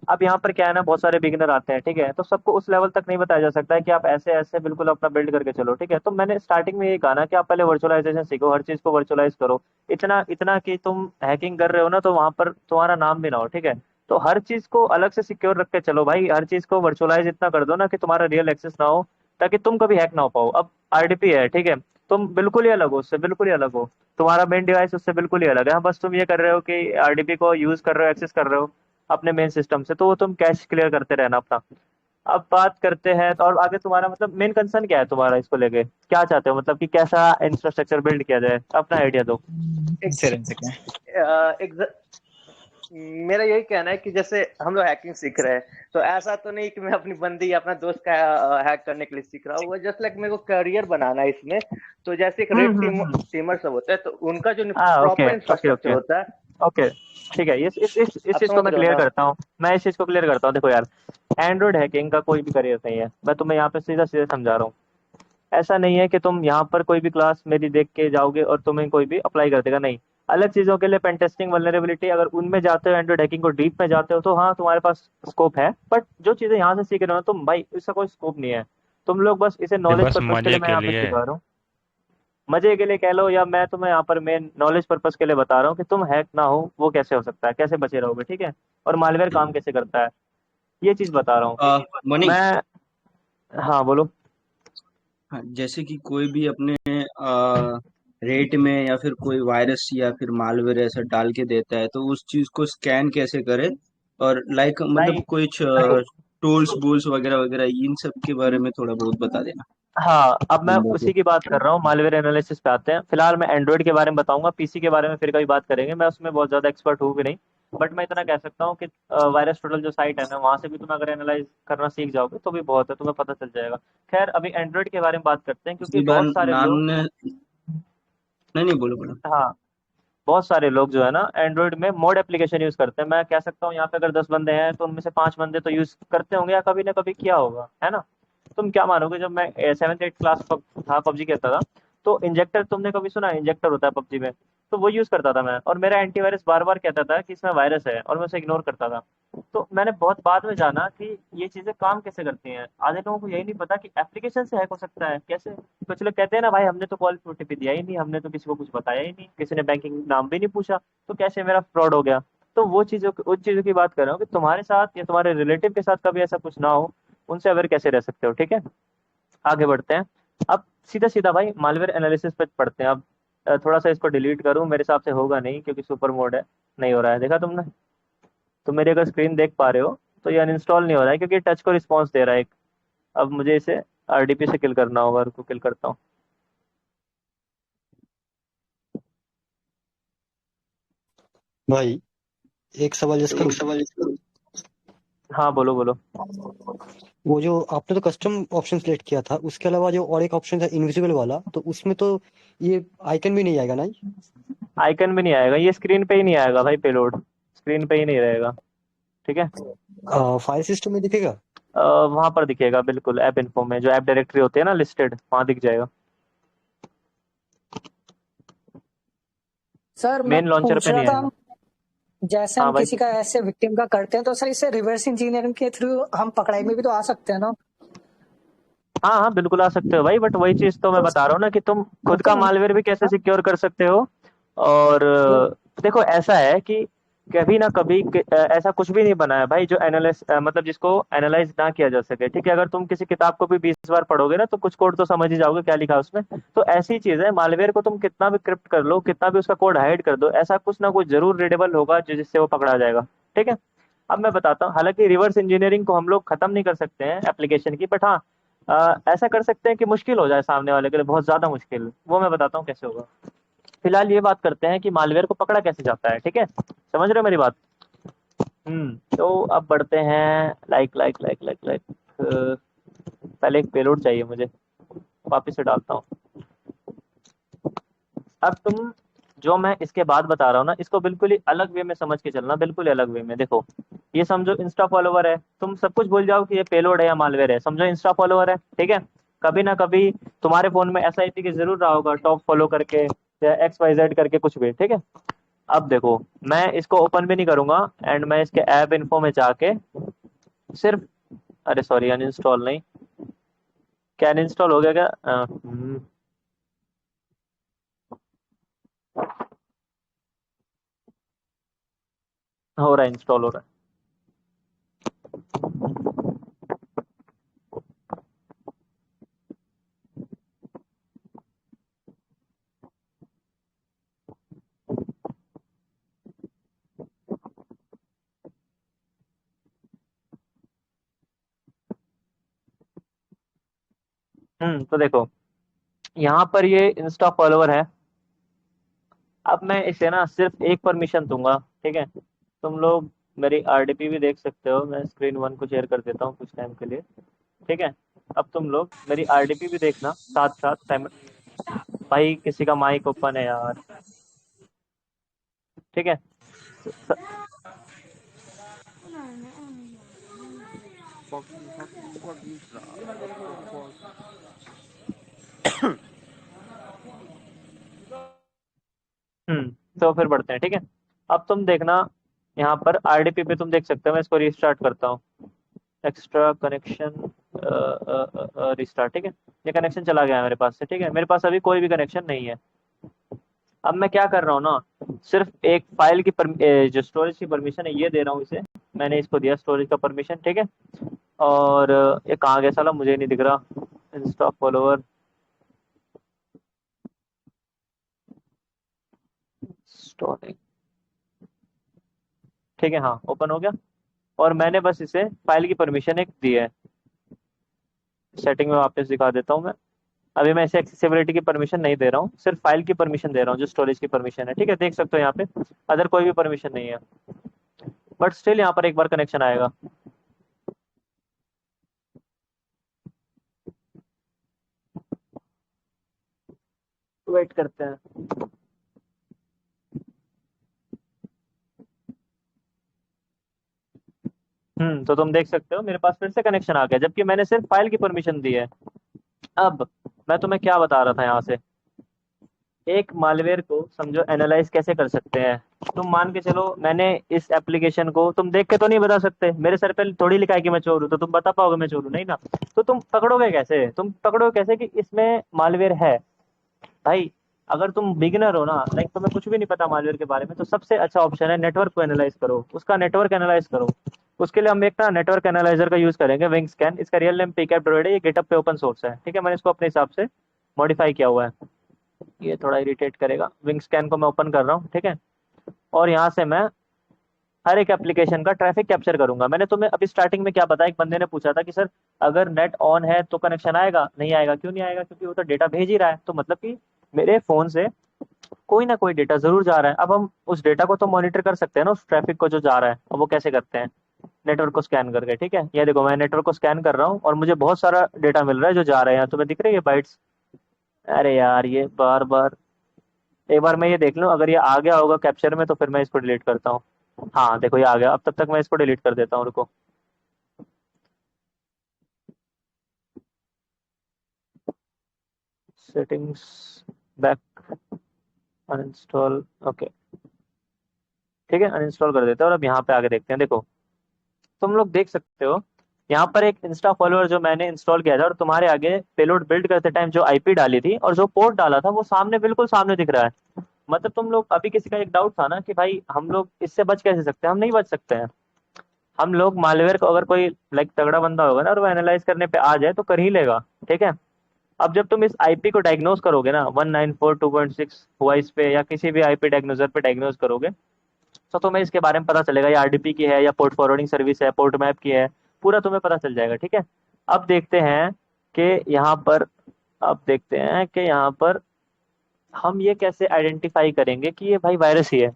अब यहाँ पर क्या है ना, बहुत सारे बिगिनर आते हैं, ठीक है, तो सबको उस लेवल तक नहीं बताया जा सकता है कि आप ऐसे ऐसे बिल्कुल अपना बिल्ड करके चलो, ठीक है। तो मैंने स्टार्टिंग में ये कहा ना कि आप पहले वर्चुअलाइजेशन सीखो, हर चीज को वर्चुअलाइज करो। इतना इतना कि तुम हैकिंग कर रहे हो ना, तो वहां पर तुम्हारा नाम भी ना हो, ठीक है। तो हर चीज को अलग से सिक्योर रख के चलो भाई, हर चीज को वर्चुअलाइज इतना कर दो ना कि तुम्हारा रियल एक्सेस ना हो, ताकि तुम कभी हैक ना हो पाओ। अब आरडीपी है, ठीक है, तुम बिल्कुल ही अलग हो उससे, बिल्कुल ही अलग हो, तुम्हारा मेन डिवाइस उससे बिल्कुल ही अलग है। हाँ, बस तुम ये कर रहे हो कि आरडीपी को यूज कर रहे हो, एक्सेस कर रहे हो अपने मेन सिस्टम से, तो वो तुम कैश क्लियर करते रहना अपना। अब बात करते हैं तो, और आगे तुम्हारा मतलब मेन कंसर्न क्या है तुम्हारा, इसको लेके क्या चाहते हो, मतलब कि कैसा इंफ्रास्ट्रक्चर बिल्ड किया जाए, अपना आइडिया दो। एक सेकंड। मेरा यही कहना है कि जैसे हम लोग हैकिंग सीख रहे हैं, तो ऐसा तो नहीं कि मैं अपनी बंदी या अपना दोस्त का हैक करने के लिए सीख रहा हूँ। वो जस्ट लाइक मेरे को करियर बनाना है इसमें। तो जैसे एक रेड टीमर सब होता है, तो उनका जो हाँ, okay proper okay infrastructure okay होता है। ओके, ठीक है, इस आप चीज को समझ मैं रहे हो क्लियर ना? करता हूँ। मैं इस चीज को क्लियर करता हूँ। देखो यार, एंड्रॉइड हैकिंग का कोई भी करियर नहीं है, मैं तुम्हें यहाँ पे सीधा सीधा समझा रहा हूँ। ऐसा नहीं है कि तुम यहाँ पर कोई भी क्लास मेरी देख के जाओगे और तुम्हें कोई भी अप्लाई कर देगा, नहीं। अलग चीजों के लिए पेन टेस्टिंग, वल्नरेबिलिटी, अगर उनमें जाते हो, एंड्रॉइड हैकिंग को डीप में जाते हो, तो हाँ तुम्हारे पास स्कोप है। बट जो चीजें यहाँ से सीख रहे हो तुम भाई, इसका कोई स्कोप नहीं है। तुम लोग बस इसे ये नॉलेज बस पर्पज के लिए मजे मैं के यहाँ पे लिए। सिखा रहा हूँ, मजे के लिए कह लो, या मैं तुम्हें यहाँ पर मेन नॉलेज पर्पज के लिए बता रहा हूँ कि तुम हैक ना हो वो कैसे हो सकता है, कैसे बचे रहोगे, ठीक है, और मालवेयर काम कैसे करता है, ये चीज बता रहा हूँ मनी, मैं। हाँ बोलो। हाँ, जैसे कि कोई भी अपने रेट में या फिर कोई वायरस या फिर मालवेयर ऐसा डाल के देता है, तो उस चीज को स्कैन कैसे करे, और लाइक मतलब भाई कुछ देखो, टूल्स बूल्स वगैरह वगैरह इन सब के बारे में थोड़ा बहुत बता देना हाँ, अब मैं बंदों को। उसी की बात कर रहा हूँ, मालवेयर एनालिसिस पे आते हैं। फिलहाल मैं एंड्रॉइड के बारे में बताऊंगा, पीसी के बारे में फिर कभी बात करेंगे, मैं उसमें बहुत ज्यादा एक्सपर्ट हूँ भी नहीं। बट मैं इतना कह सकता हूँ कि वायरस टोटल जो साइट है ना, वहां से भी तुम अगर एनालाइज करना सीख जाओगे तो भी बहुत है, तुम्हें पता चल जाएगा। खैर, अभी एंड्रॉइड के बारे में बात करते हैं, क्योंकि इसी बार बहुत सारे नाम लोग, ने, नहीं नहीं, बोलो बोलो। हाँ, बहुत सारे लोग जो है ना एंड्रॉइड में मोड एप्लीकेशन यूज करते हैं। मैं कह सकता हूँ यहाँ पे अगर 10 बंदे हैं तो उनमें से 5 बंदे तो यूज करते होंगे या कभी ना कभी किया होगा, है ना। तुम क्या मानोगे, जब मैं 7th 8th क्लास था, पबजी खेलता था, तो इंजेक्टर, तुमने कभी सुना इंजेक्टर होता है पबजी में, तो वो यूज करता था मैं, और मेरा एंटीवायरस बार बार कहता था कि इसमें वायरस है, और मैं उसे इग्नोर करता था। तो मैंने बहुत बाद में जाना कि ये चीजें काम कैसे करती हैं। आधे लोगों को यही नहीं पता कि एप्लीकेशन से हैक हो सकता है कैसे। कुछ लोग कहते हैं ना, भाई हमने तो कॉल ओटीपी दिया ही नहीं, हमने तो किसी को कुछ बताया ही नहीं, किसी ने बैंकिंग नाम भी नहीं पूछा, तो कैसे मेरा फ्रॉड हो गया। तो वो चीजों, उन चीजों की बात कर रहा हूँ कि तुम्हारे साथ या तुम्हारे रिलेटिव के साथ कभी ऐसा कुछ ना हो, उनसे अवेयर कैसे रह सकते हो, ठीक है। आगे बढ़ते हैं। अब सीधा सीधा भाई मालवेयर एनालिसिस पे पढ़ते हैं। अब थोड़ा सा इसको डिलीट करूं, मेरे हिसाब से होगा नहीं, क्योंकि सुपर मोड है, नहीं हो रहा है, देखा तुमने। तो मेरी अगर स्क्रीन देख पा रहे हो तो ये अनइंस्टॉल नहीं हो रहा है क्योंकि टच को रिस्पॉन्स दे रहा है एक। अब मुझे इसे आरडीपी से किल करना होगा, रुको किल करता हूँ। भाई एक सवाल जिस करूँ? हाँ बोलो बोलो। वो जो आपने तो कस्टम ऑप्शन सेलेक्ट किया था, उसके अलावा जो और एक ऑप्शन था इनविजिबल वाला, तो उसमें तो ये आइकन भी नहीं आएगा ना? आइकन भी नहीं आएगा, ये स्क्रीन पे ही नहीं आएगा भाई, पेलोड स्क्रीन पे ही नहीं रहेगा, ठीक है। फाइल सिस्टम में दिखेगा? वहां पर दिखेगा बिल्कुल, ऐप इन्फो में जो ऐप डायरेक्टरी होती है ना लिस्टेड, वहां दिख जाएगा। सर मैं मेन लॉन्चर पूछ पे रहा नहीं था, आएगा। हम जैसे हाँ हम भाई। किसी का ऐसे विक्टिम का करते हैं तो सर इसे रिवर्स इंजीनियरिंग के थ्रू हम पकड़ाई में भी तो आ सकते हैं ना? हाँ हाँ बिल्कुल आ सकते हो भाई, बट वही चीज तो मैं तो बता रहा हूँ ना कि तुम खुद का सर मालवेयर भी कैसे सिक्योर कर सकते हो। और देखो ऐसा है कि कभी ना कभी ऐसा कुछ भी नहीं बना है भाई जो एनालाइज मतलब जिसको एनालाइज ना किया जा सके, ठीक है। अगर तुम किसी किताब को भी 20 बार पढ़ोगे ना तो कुछ कोड तो समझ ही जाओगे क्या लिखा है उसमें। तो ऐसी चीज है, मालवेयर को तुम कितना भी क्रिप्ट कर लो, कितना भी उसका कोड हाइड कर दो, ऐसा कुछ ना कुछ जरूर रीडेबल होगा जिससे वो पकड़ा जाएगा, ठीक है। अब मैं बताता हूँ, हालांकि रिवर्स इंजीनियरिंग को हम लोग खत्म नहीं कर सकते हैं एप्लीकेशन की, बट हाँ ऐसा कर सकते हैं कि मुश्किल हो जाए सामने वाले के लिए, बहुत ज्यादा मुश्किल, वो मैं बताता हूँ कैसे होगा। फिलहाल ये बात करते हैं कि मालवेयर को पकड़ा कैसे जाता है, ठीक है, समझ रहे हो मेरी बात। तो अब बढ़ते हैं, लाइक पहले एक पेलोड चाहिए मुझे, वापिस से डालता हूँ। अब तुम जो मैं इसके बाद बता रहा हूँ ना, इसको बिल्कुल ही अलग वे में समझ के चलना, बिल्कुल ही अलग वे में। देखो ये समझो इंस्टा फॉलोवर है, तुम सब कुछ भूल जाओ कि ये पेलोड है या मालवेयर है, समझो इंस्टा फॉलोवर है, ठीक है। कभी ना कभी तुम्हारे फोन में एसआईपी के जरूर रहा होगा, टॉप फॉलो करके या XYZ करके कुछ भी, ठीक है। अब देखो मैं इसको ओपन भी नहीं करूंगा एंड मैं इसके ऐप इन्फो में जाके सिर्फ, अरे सॉरी अनइंस्टॉल नहीं, क्या अनइंस्टॉल हो गया क्या? हो रहा है, इंस्टॉल हो रहा है। तो देखो यहाँ पर ये इंस्टा फॉलोवर है। अब मैं इसे ना सिर्फ एक परमिशन दूंगा, ठीक है। तुम लोग मेरी आरडीपी भी देख सकते हो, मैं स्क्रीन 1 को शेयर कर देता हूँ कुछ टाइम के लिए, ठीक है। अब तुम लोग मेरी आरडीपी भी देखना साथ साथ भाई किसी का माइक ओपन है यार, ठीक है। स- तो फिर बढ़ते हैं, ठीक है। अब तुम देखना यहाँ पर आरडीपी पे तुम देख सकते हो, मैं इसको रिस्टार्ट करता हूँ, एक्स्ट्रा कनेक्शन रिस्टार्ट, ठीक है। ये कनेक्शन चला गया है मेरे पास से, ठीक है, मेरे पास अभी कोई भी कनेक्शन नहीं है। अब मैं क्या कर रहा हूँ ना, सिर्फ एक फाइल की जो स्टोरेज की परमिशन है ये दे रहा हूँ इसे, मैंने इसको दिया स्टोरेज का परमिशन, ठीक है। और ये कहाँ गया साला, मुझे नहीं दिख रहा, इंस्टा फॉलोवर स्टोरेज, ठीक है, हाँ ओपन हो गया। और मैंने बस इसे फाइल की परमिशन एक दी है, सेटिंग में वापस दिखा देता हूँ मैं। अभी मैं इसे एक्सेसिबिलिटी की परमिशन नहीं दे रहा हूँ, सिर्फ फाइल की परमिशन दे रहा हूँ जो स्टोरेज की परमिशन है, ठीक है, देख सकते हो यहाँ पे अदर कोई भी परमिशन नहीं है, बट स्टिल यहाँ पर एक बार कनेक्शन आएगा। वेट करते हैं। तो तुम देख सकते हो मेरे पास फिर से कनेक्शन आ गया, जबकि मैंने सिर्फ फाइल की परमिशन दी है। अब मैं तुम्हें क्या बता रहा था, यहाँ से एक मालवेयर को समझो एनालाइज कैसे कर सकते हैं। तुम मान के चलो मैंने इस एप्लीकेशन को, तुम देख के तो नहीं बता सकते, मेरे सर पे थोड़ी लिखा है कि मैं चोर हूँ, तो तुम बता पाओगे मैं चोर हूँ, नहीं ना। तो तुम पकड़ोगे कैसे, तुम पकड़ोगे कैसे कि इसमें मालवेयर है। भाई अगर तुम बिगिनर हो ना, लाइक तुम्हें कुछ भी नहीं पता मालवेयर के बारे में, तो सबसे अच्छा ऑप्शन है नेटवर्क को एनालाइज करो, उसका नेटवर्क एनालाइज करो। उसके लिए हम एक ना नेटवर्क एनालाइजर का यूज करेंगे, विंग स्कैन, इसका रियल नेम पीकैप ड्रॉइड है, ये गिटहब पे ओपन सोर्स है, ठीक है, मैंने इसको अपने हिसाब से मॉडिफाई किया हुआ है। ये थोड़ा इरिटेट करेगा, विंग स्कैन को मैं ओपन कर रहा हूँ, ठीक है। और यहाँ से मैं हर एक एप्लीकेशन का ट्रैफिक कैप्चर करूंगा। मैंने तुम्हें अभी स्टार्टिंग में क्या बताया, एक बंदे ने पूछा था कि सर अगर नेट ऑन है तो कनेक्शन आएगा, नहीं आएगा। क्यों नहीं आएगा? क्योंकि वो तो डेटा भेज ही रहा है। तो मतलब कि मेरे फोन से कोई ना कोई डेटा जरूर जा रहा है। अब हम उस डेटा को तो मॉनिटर कर सकते हैं ना, उस ट्रैफिक को जो जा रहा है। अब वो कैसे करते हैं? नेटवर्क को स्कैन करके। ठीक है, ये देखो मैं नेटवर्क को स्कैन कर रहा हूँ और मुझे बहुत सारा डेटा मिल रहा है जो जा रहे हैं। तुम्हें दिख रही है बाइट्स? अरे यार ये बार बार, एक बार मैं ये देख लूं, अगर ये आ गया होगा कैप्चर में तो फिर मैं इसको डिलीट करता हूँ। हाँ देखो ये आ गया। अब तब तक मैं इसको डिलीट कर देता हूँ, रुको। सेटिंग्स, बैक, अनइंस्टॉल, ओके ठीक है, अनइंस्टॉल कर देते हैं। और अब यहाँ पे आगे देखते हैं। देखो तुम लोग देख सकते हो यहाँ पर एक इंस्टा फॉलोअर जो मैंने इंस्टॉल किया था, और तुम्हारे आगे पेलोड बिल्ड करते टाइम जो आईपी डाली थी और जो पोर्ट डाला था वो सामने, बिल्कुल सामने दिख रहा है। मतलब तुम लोग, अभी किसी का एक डाउट था ना कि भाई हम लोग इससे बच कैसे सकते हैं? हम नहीं बच सकते हैं। हम लोग मालवेयर को, अगर कोई लाइक तगड़ा बंदा होगा ना और वो एनालाइज करने पे आ जाए तो कर ही लेगा। ठीक है, अब जब तुम इस आईपी को डायग्नोज करोगे ना 194.2.6 वॉइस पे या किसी भी आईपी डायग्नोजर पे डायग्नोज करोगे, तो तुम्हें इसके बारे में पता चलेगा ये आरडीपी की है या पोर्ट फॉरवर्डिंग सर्विस है, पोर्ट मैप की है, पूरा तुम्हें पता चल जाएगा। ठीक है, अब देखते हैं कि यहाँ पर, अब देखते हैं कि यहाँ पर हम ये कैसे आइडेंटिफाई करेंगे कि ये भाई वायरस ही है।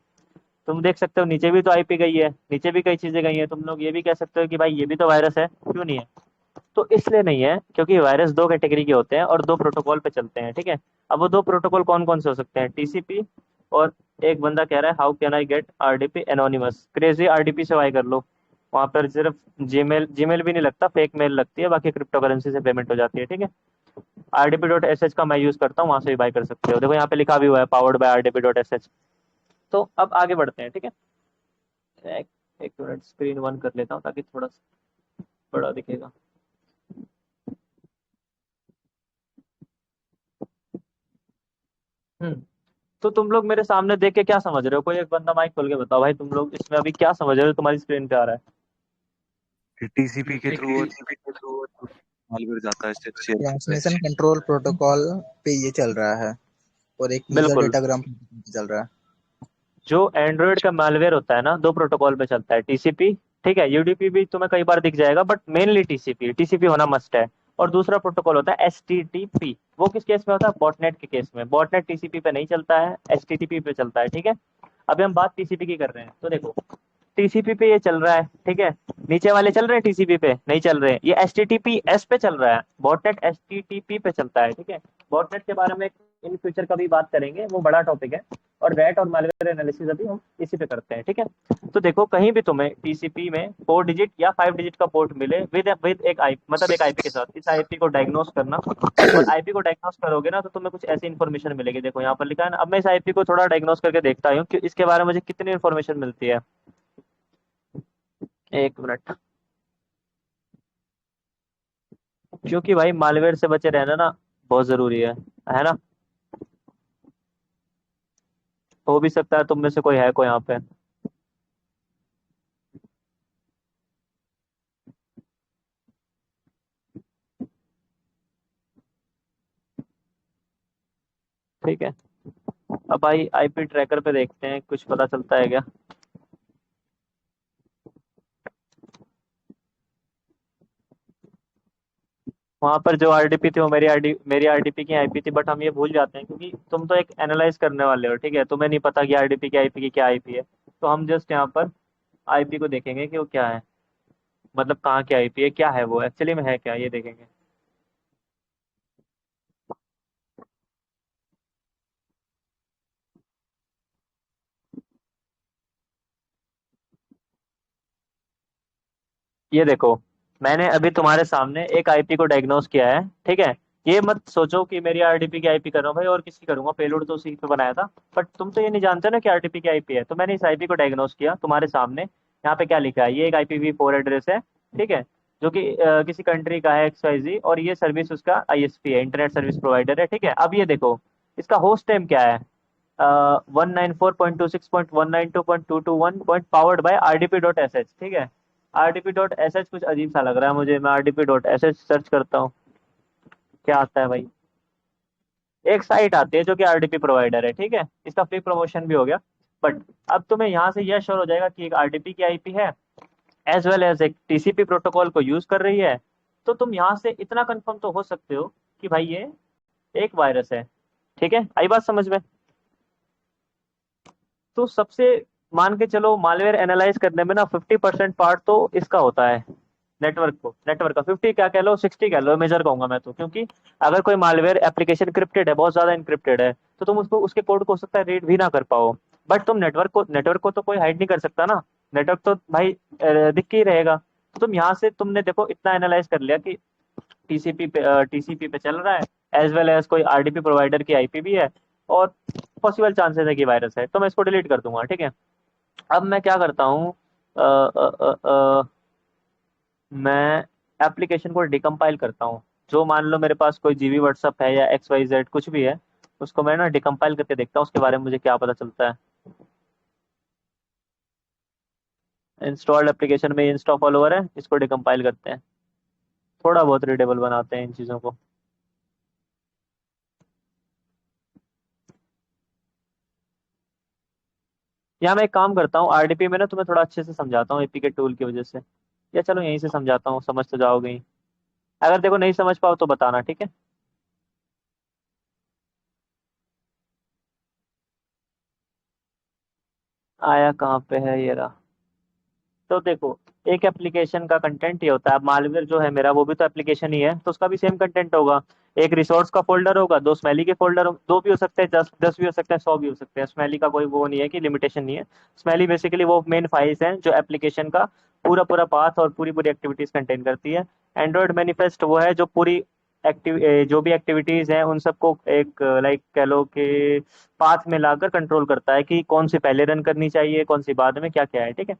तुम देख सकते हो नीचे भी तो आईपी गई है, नीचे भी कई चीजें गई हैं। तुम लोग ये भी कह सकते हो कि भाई ये भी तो वायरस है, क्यों नहीं है? तो इसलिए नहीं है क्योंकि वायरस दो कैटेगरी के होते हैं और दो प्रोटोकॉल पे चलते हैं। ठीक है, अब वो दो प्रोटोकॉल कौन कौन से हो सकते हैं? टीसीपी, और एक बंदा कह रहा है how can I get RDP anonymous. Crazy RDP से वाई कर लो, वहां पर सिर्फ जीमेल, जीमेल भी नहीं लगता, फेक मेल लगती है, बाकी क्रिप्टो करेंसी से पेमेंट हो जाती है। ठीक है, rdp.sh का मैं यूज करता हूँ, वहां से भी बाय कर सकते हो। देखो यहाँ पे लिखा भी हुआ है पावर्ड बाय rdp.sh। तो अब आगे बढ़ते हैं। ठीक है, एक, एक मिनट स्क्रीन वन कर लेता हूँ ताकि थोड़ा बड़ा दिखेगा। तो तुम लोग मेरे सामने देख के क्या समझ रहे हो? कोई एक बंदा माइक खोल के बताओ भाई, तुम लोग इसमें अभी क्या समझ रहे हो? तुम्हारी स्क्रीन पे आ रहा है। टीसीपी के थ्रू मालवेयर जाता है ट्रांसमिशन कंट्रोल प्रोटोकॉल पे ये चल रहा है और एक यूजर बिल्कुल, डेटाग्राम चल रहा है। जो एंड्रॉइड का मालवेयर होता है ना, दो प्रोटोकॉल पे चलता है, टीसीपी, ठीक है, यूडीपी भी तुम्हें कई बार दिख जाएगा, बट मेनली टीसीपी, टीसीपी होना मस्ट है। और दूसरा प्रोटोकॉल होता है एचटीटीपी। वो किस केस में होता है? बॉटनेट के केस में। बॉटनेट टीसीपी पे नहीं चलता है, एचटीटीपी पे चलता है। ठीक है, अभी हम बात टीसीपी की कर रहे हैं। तो देखो टीसीपी पे ये चल रहा है, ठीक है, नीचे वाले चल रहे हैं टीसीपी पे नहीं चल रहे हैं, ये एचटीटीपीएस पे चल रहा है, बॉटनेट एचटीटीपी पे चलता है। ठीक है, बॉटनेट के बारे में इन फ्यूचर कभी बात करेंगे, वो बड़ा टॉपिक है। और रैट और मालवेयर एनालिसिस अभी हम इसी पे करते हैं। ठीक है, तो देखो कहीं भी तुम्हें टीसीपी में 4 डिजिट या 5 डिजिट का पोर्ट मिले विद एक आई, मतलब एक आईपी के साथ, इस आईपी को डायग्नोस करना। और आईपी को डायग्नोस करोगे ना तो तुम्हें कुछ ऐसी इन्फॉर्मेशन मिलेगी। देखो यहाँ पर लिखा है ना। अब मैं इस आईपी को थोड़ा डायग्नोस करके देखता हूँ कि इसके बारे में मुझे कितनी इन्फॉर्मेशन मिलती है। एक मिनट, क्योंकि भाई मालवेयर से बचे रहना ना बहुत जरूरी है ना? हो भी सकता है तुम में से कोई है कोई यहाँ पे। ठीक है, अब भाई आईपी ट्रैकर पे देखते हैं कुछ पता चलता है क्या। वहां पर जो आरडीपी थी वो मेरी आरडीपी की आईपी थी, बट हम ये भूल जाते हैं क्योंकि तुम तो एक एनालाइज करने वाले हो। ठीक है, तुम्हें नहीं पता कि आरडीपी की आईपी की क्या आईपी है। तो हम जस्ट यहाँ पर आईपी को देखेंगे कि वो क्या है, मतलब कहाँ की आईपी है, क्या है वो एक्चुअली में है क्या, ये देखेंगे। ये देखो मैंने अभी तुम्हारे सामने एक आईपी को डायग्नोस किया है। ठीक है, ये मत सोचो कि मेरी आरडीपी की आईपी कर रहा हूँ भाई और किसकी करूंगा, पेलोड तो उसी पे बनाया था। बट तुम तो ये नहीं जानते ना कि आरडीपी की आईपी है। तो मैंने इस आईपी को डायग्नोस किया तुम्हारे सामने। यहाँ पे क्या लिखा है? ये एक IPv4 एड्रेस है, ठीक है, जो कि किसी कंट्री का है XYZ, और ये सर्विस उसका ISP है, इंटरनेट सर्विस प्रोवाइडर है। ठीक है, अब ये देखो इसका होस्ट टाइम क्या है? 194.26.192.221 पॉइंट पावर्ड बाय rdp.sh। ठीक है, rdp.sh कुछ अजीब सा लग रहा है मुझे। मैं rdp.sh सर्च करता हूँ, क्या आता है भाई? एक साइट आती है जो कि आरडीपी प्रोवाइडर है। ठीक है, इसका फ्री प्रमोशन भी हो गया। बट अब तुम्हें यहाँ से यह श्योर हो जाएगा कि एक आरडीपी की आईपी है एज वेल एज एक टीसीपी प्रोटोकॉल को यूज कर रही है, तो तुम यहाँ से इतना कंफर्म तो हो सकते हो कि भाई ये एक वायरस है। ठीक है, आई बात समझ में? तो सबसे मान के चलो मालवेयर एनालाइज करने में ना 50% पार्ट तो इसका होता है, नेटवर्क का 50 क्या कह लो 60 कह लो, मेजर कहूंगा मैं तो, क्योंकि अगर कोई मालवेयर एप्लीकेशन क्रिप्टेड है, बहुत ज्यादा इंक्रिप्टेड है, तो तुम उसको उसके कोड को हो सकता है रीड भी ना कर पाओ। बट तुम नेटवर्क को तो कोई हाइड नहीं कर सकता ना, नेटवर्क तो भाई दिख के ही रहेगा। तो तुम यहाँ से तुमने देखो इतना एनालाइज कर लिया कि टीसीपी पे चल रहा है, एज वेल एज कोई आरडीपी प्रोवाइडर की आईपी भी है, और पॉसिबल चांसेस है कि वायरस है, तो मैं इसको डिलीट कर दूंगा। ठीक है, अब मैं क्या करता हूँ, मैं एप्लीकेशन को डिकम्पाइल करता हूँ। जो मान लो मेरे पास कोई जीबी व्हाट्सअप है या एक्स वाई जेड कुछ भी है, उसको मैं ना डिकम्पाइल करके देखता हूँ, उसके बारे में मुझे क्या पता चलता है। इंस्टॉल्ड एप्लीकेशन में इंस्टॉल फॉलोवर है, इसको डिकम्पाइल करते हैं, थोड़ा बहुत रीडेबल बनाते हैं इन चीज़ों को। यहाँ मैं एक काम करता हूँ, आरडीपी में ना तुम्हें थोड़ा अच्छे से समझाता हूँ एपीके टूल की वजह से, या चलो यहीं से समझाता हूँ, समझ तो जाओगे ही। अगर देखो नहीं समझ पाओ तो बताना, ठीक है? आया कहाँ पे है, ये रहा। तो देखो, एक एप्लीकेशन का कंटेंट ये होता है। अब मालवेयर जो है मेरा, वो भी तो एप्लीकेशन ही है, तो उसका भी सेम कंटेंट होगा। एक रिसोर्स का फोल्डर होगा, दो स्मेली के फोल्डर, दो भी हो सकते हैं, 10 भी हो सकते हैं, 100 भी हो सकते हैं। स्मेली का कोई वो नहीं है कि लिमिटेशन नहीं है। स्मेली बेसिकली वो मेन फाइल्स हैं जो एप्लीकेशन का पूरा पूरा पाथ और पूरी पूरी एक्टिविटीज कंटेन करती है। एंड्रॉयड मैनिफेस्ट वो है जो पूरी जो भी एक्टिविटीज हैं उन सबको एक लाइक कह लो कि पाथ में लाकर कंट्रोल करता है कि कौन सी पहले रन करनी चाहिए, कौन सी बाद में, क्या क्या है। ठीक है,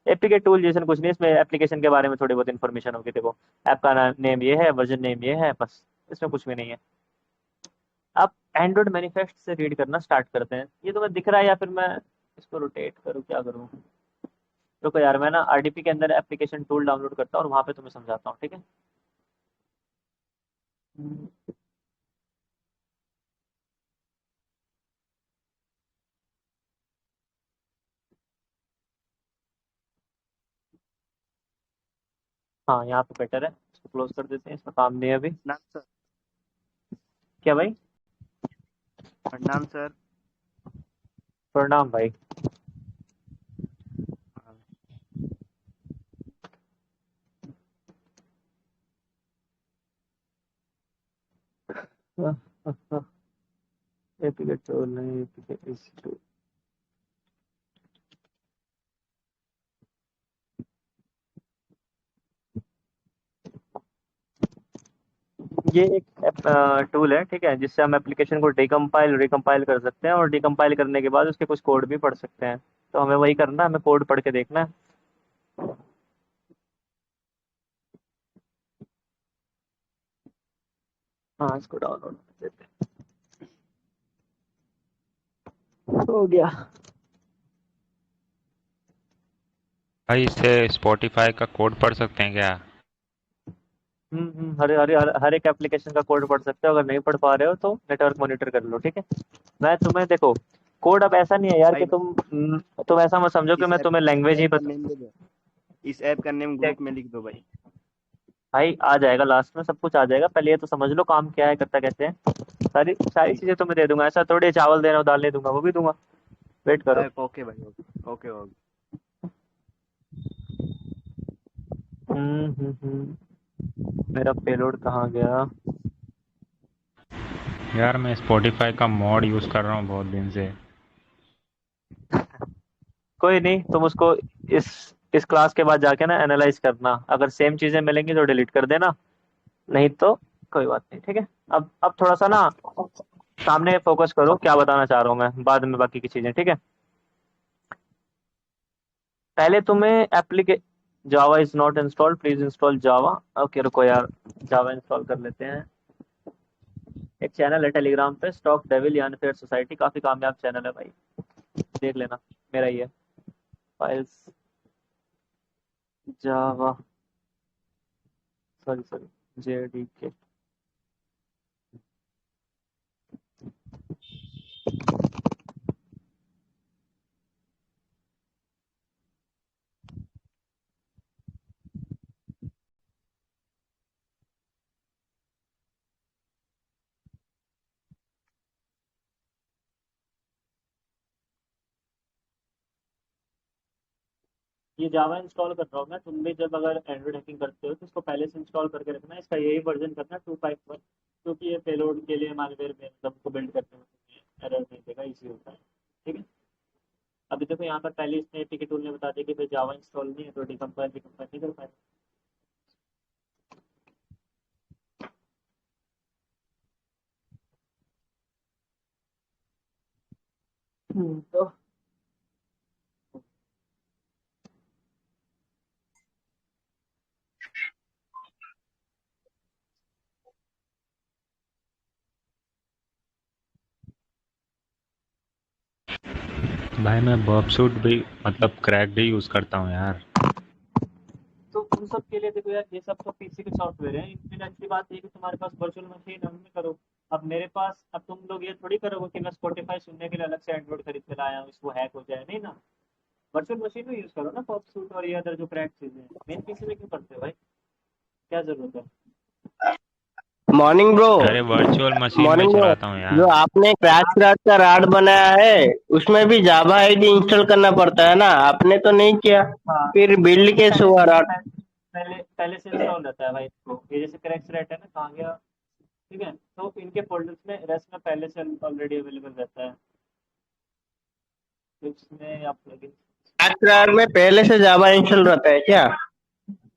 एपीके टूल जैसे कुछ नहीं, इसमें एप्लीकेशन के बारे में थोड़ी बहुत इन्फॉर्मेशन होगी। देखो, ऐप का नेम ये है, वर्जन नेम ये है, बस, इसमें कुछ भी नहीं है। अब एंड्रॉइड मैनिफेस्ट से रीड करना स्टार्ट करते हैं। ये तुम्हें दिख रहा है या फिर मैं इसको रोटेट करूँ, क्या करूँ? रुको यार, मैं ना आरडीपी के अंदर एप्लीकेशन टूल डाउनलोड करता हूँ और वहां पे तुम्हें समझाता हूँ, ठीक है? हाँ, यहाँ पे बेटर है, इसको क्लोज कर देते हैं, इसका काम नहीं है अभी। प्रणाम सर। क्या भाई? प्रणाम सर। प्रणाम भाई। एपीके टूल नहीं, एपीके इस टूल। ये एक टूल है, ठीक है, जिससे हम एप्लीकेशन को डिकम्पाइल रिकम्पाइल कर सकते हैं, और डिकम्पाइल करने के बाद उसके कुछ कोड भी पढ़ सकते हैं। तो हमें वही करना है, हमें कोड पढ़ के देखना है। हाँ, इसको डाउनलोड कर देते हैं, हो गया। भाई इससे स्पॉटिफाई का कोड पढ़ सकते हैं क्या? हर एक एप्लीकेशन का कोड पढ़ सकते हो। अगर नहीं पढ़ पा रहे हो तो नेटवर्क मॉनिटर कर लो, ठीक है? मैं तुम्हें देखो, कोड अब ऐसा नहीं है यार कि भाई तुम ऐसा मत समझो कि इस मैं ऐप तुम्हें लैंग्वेज ही का बता। नेम दे दो। इस ऐप का नेम ग्रुप में लिख दो भाई। भाई आ जाएगा, लास्ट में सब कुछ आ जाएगा, पहले ये तो समझ लो काम क्या है, करता कैसे है। सारी सारी ठीक चीजें तुम्हें दे दूंगा, ऐसा थोड़ी चावल देना दाल नहीं दूंगा, वो भी दूंगा। वेट करो। है। ओके भाई, ओके ओके ओके। मेरा पेलोड कहाँ गया? यार मैं स्पॉटिफाई का मॉड यूज कर रहा हूँ बहुत दिन से। कोई नहीं, तुम उसको इस क्लास के बाद जाके ना एनालाइज करना, अगर सेम चीजें मिलेंगी तो डिलीट कर देना, नहीं तो कोई बात नहीं, ठीक है? अब थोड़ा सा ना सामने फोकस करो, क्या बताना चाह रहा हूँ मैं, बाद में बाकी की चीजें, ठीक है? पहले तुम्हें एप्लीके Java is not installed, please install Java. Okay रुको यार, जावा इंस्टॉल कर लेते हैं। एक चैनल है टेलीग्राम पे, स्टॉक डेविल यानी फेयर सोसाइटी, काफी कामयाब चैनल है भाई, देख लेना, मेरा ही है। फाइल्स जावा, सॉरी सॉरी, जेडीके। ये जावा इंस्टॉल कर रहा हूँ मैं, तुम भी जब अगर एंड्रॉइड हैकिंग करते हो तो इसको पहले से इंस्टॉल करके रखना, इसका यही वर्जन करना 2.1, क्योंकि ये पेलोड के लिए मालवेयर में मतलब को बिल्ड करने में एरर नहीं देगा, इजी होता है। ठीक है, अभी देखो यहाँ पर पहले इसने एपीके टूल ने बता दिया कि भाई जावा इंस्टॉल नहीं है, तो डिकम्पाइल नहीं कर पाएगा। तो भाई मैं बर्ब सूट भी मतलब क्रैक्ड ही यूज करता हूँ यार। तो उन सब के लिए देखो यार, ये सब तो पीसी के सॉफ्टवेयर है, इनमें अच्छी बात है कि तुम्हारे पास वर्चुअल मशीन है, उनमें करो। अब मेरे पास, अब तुम लोग ये थोड़ी करोगे कि मैं स्पॉटिफाई सुनने के लिए अलग से एंड्रॉइड खरीद के लाया हूँ, इसको हैक हो जाए, नहीं ना। वर्चुअल मशीन में यूज करो ना पॉप सूट और ये अदर जो क्रैक चीजें हैं, मेन पीसी में क्यों करते हो भाई, क्या जरूरत है। Morning bro. अरे वर्चुअल मशीन में मॉर्निंग ब्रो, चलाता हूँ जो यार। आपने क्रैश क्रैश का राड बनाया है उसमें भी जावा आईडी इंस्टॉल करना पड़ता है ना, आपने तो नहीं किया, हाँ, फिर बिल्ड कैसे हुआ राड? पहले पहले से इंस्टॉल रहता है भाई इसको, ये जैसे क्रैक्स रेट है ना, कहाँ गया, ठीक है, तो इनके फोल्डर्स में रेस्ट में पहले से ऑलरेडी अवेलेबल रहता है, तो इसमें आप प्लगइन। क्रैश क्रैश में पहले से जावा इंस्टॉल रहता है क्या?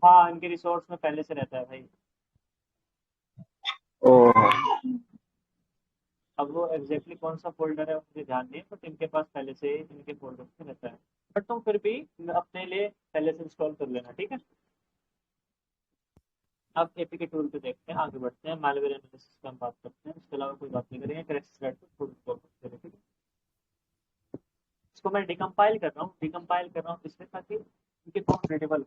हाँ, इनके रिसोर्स में पहले से रहता है भाई। ओह, अब वो एग्जैक्टली कौन सा फोल्डर है मुझे ध्यान नहीं है, बट इनके पास पहले से इनके फोल्डर में रहता है, बट तुम फिर भी अपने लिए पहले से इंस्टॉल कर लेना, ठीक है। अब एपीके टूल पे देखते हैं, आगे बढ़ते हैं, मालवेयर एनालिसिस पे हम बात करते हैं, उसके अलावा कोई बात नहीं करेंगे, क्रैक्स रेट पे थोड़ी बहुत बात करेंगे, ठीक है। इसको मैं डिकम्पाइल कर रहा हूँ इसलिए ताकि इनके बहुत रीडेबल।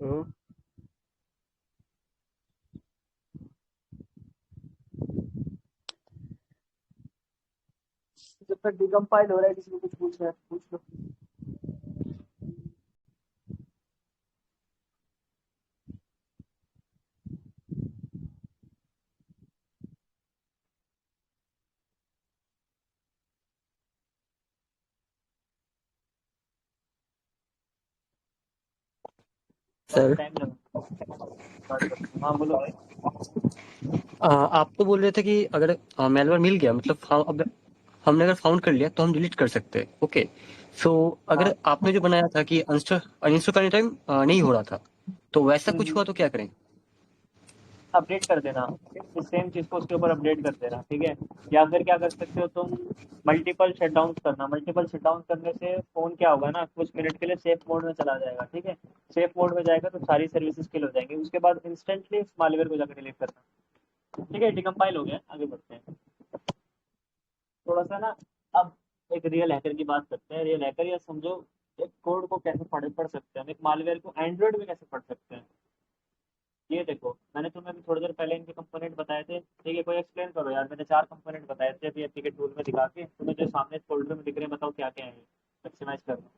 तो जब तक डिकम्पाइल हो रहा है, किसी को कुछ पूछना है पूछ लो। सर टाइम लगा। हाँ बोलो भाई। आप तो बोल रहे थे कि अगर मेलवेयर मिल गया मतलब अब हमने अगर फाउंड कर लिया तो हम डिलीट कर सकते हैं, ओके। सो अगर आपने जो बनाया था कि अनइंस्टॉल करने टाइम नहीं हो रहा था, तो वैसा कुछ हुआ तो क्या करें? अपडेट कर देना, इस सेम चीज को उसके ऊपर अपडेट कर देना, ठीक है। या फिर क्या कर सकते हो तुम, मल्टीपल शटडाउन करना, मल्टीपल शटडाउन करने से फोन क्या होगा ना, कुछ मिनट के लिए सेफ मोड में चला जाएगा, ठीक है। सेफ मोड में जाएगा तो सारी सर्विसेज किल हो जाएंगी, उसके बाद इंस्टेंटली इस मालवेयर को जाकर डिलीट करना, ठीक है। डिकम्पाइल हो गया, आगे बढ़ते हैं। थोड़ा सा ना, अब एक रियल हैकर की बात करते हैं। रियल हैकर, या समझो एक कोड को कैसे पढ़ सकते हैं हम, एक मालवेयर को एंड्रॉइड में कैसे पढ़ सकते हैं। ये देखो, मैंने तुम्हें अभी थोड़ी देर पहले इनके कंपोनेंट बताए थे, ठीक है, कोई एक्सप्लेन करो यार, मैंने 4 कंपोनेंट बताए थे अभी एपीके टूल में दिखा के, तुम्हें जो सामने फोल्डर में दिख रहे हैं, बताओ क्या क्या है, मैक्सिमाइज कर लो।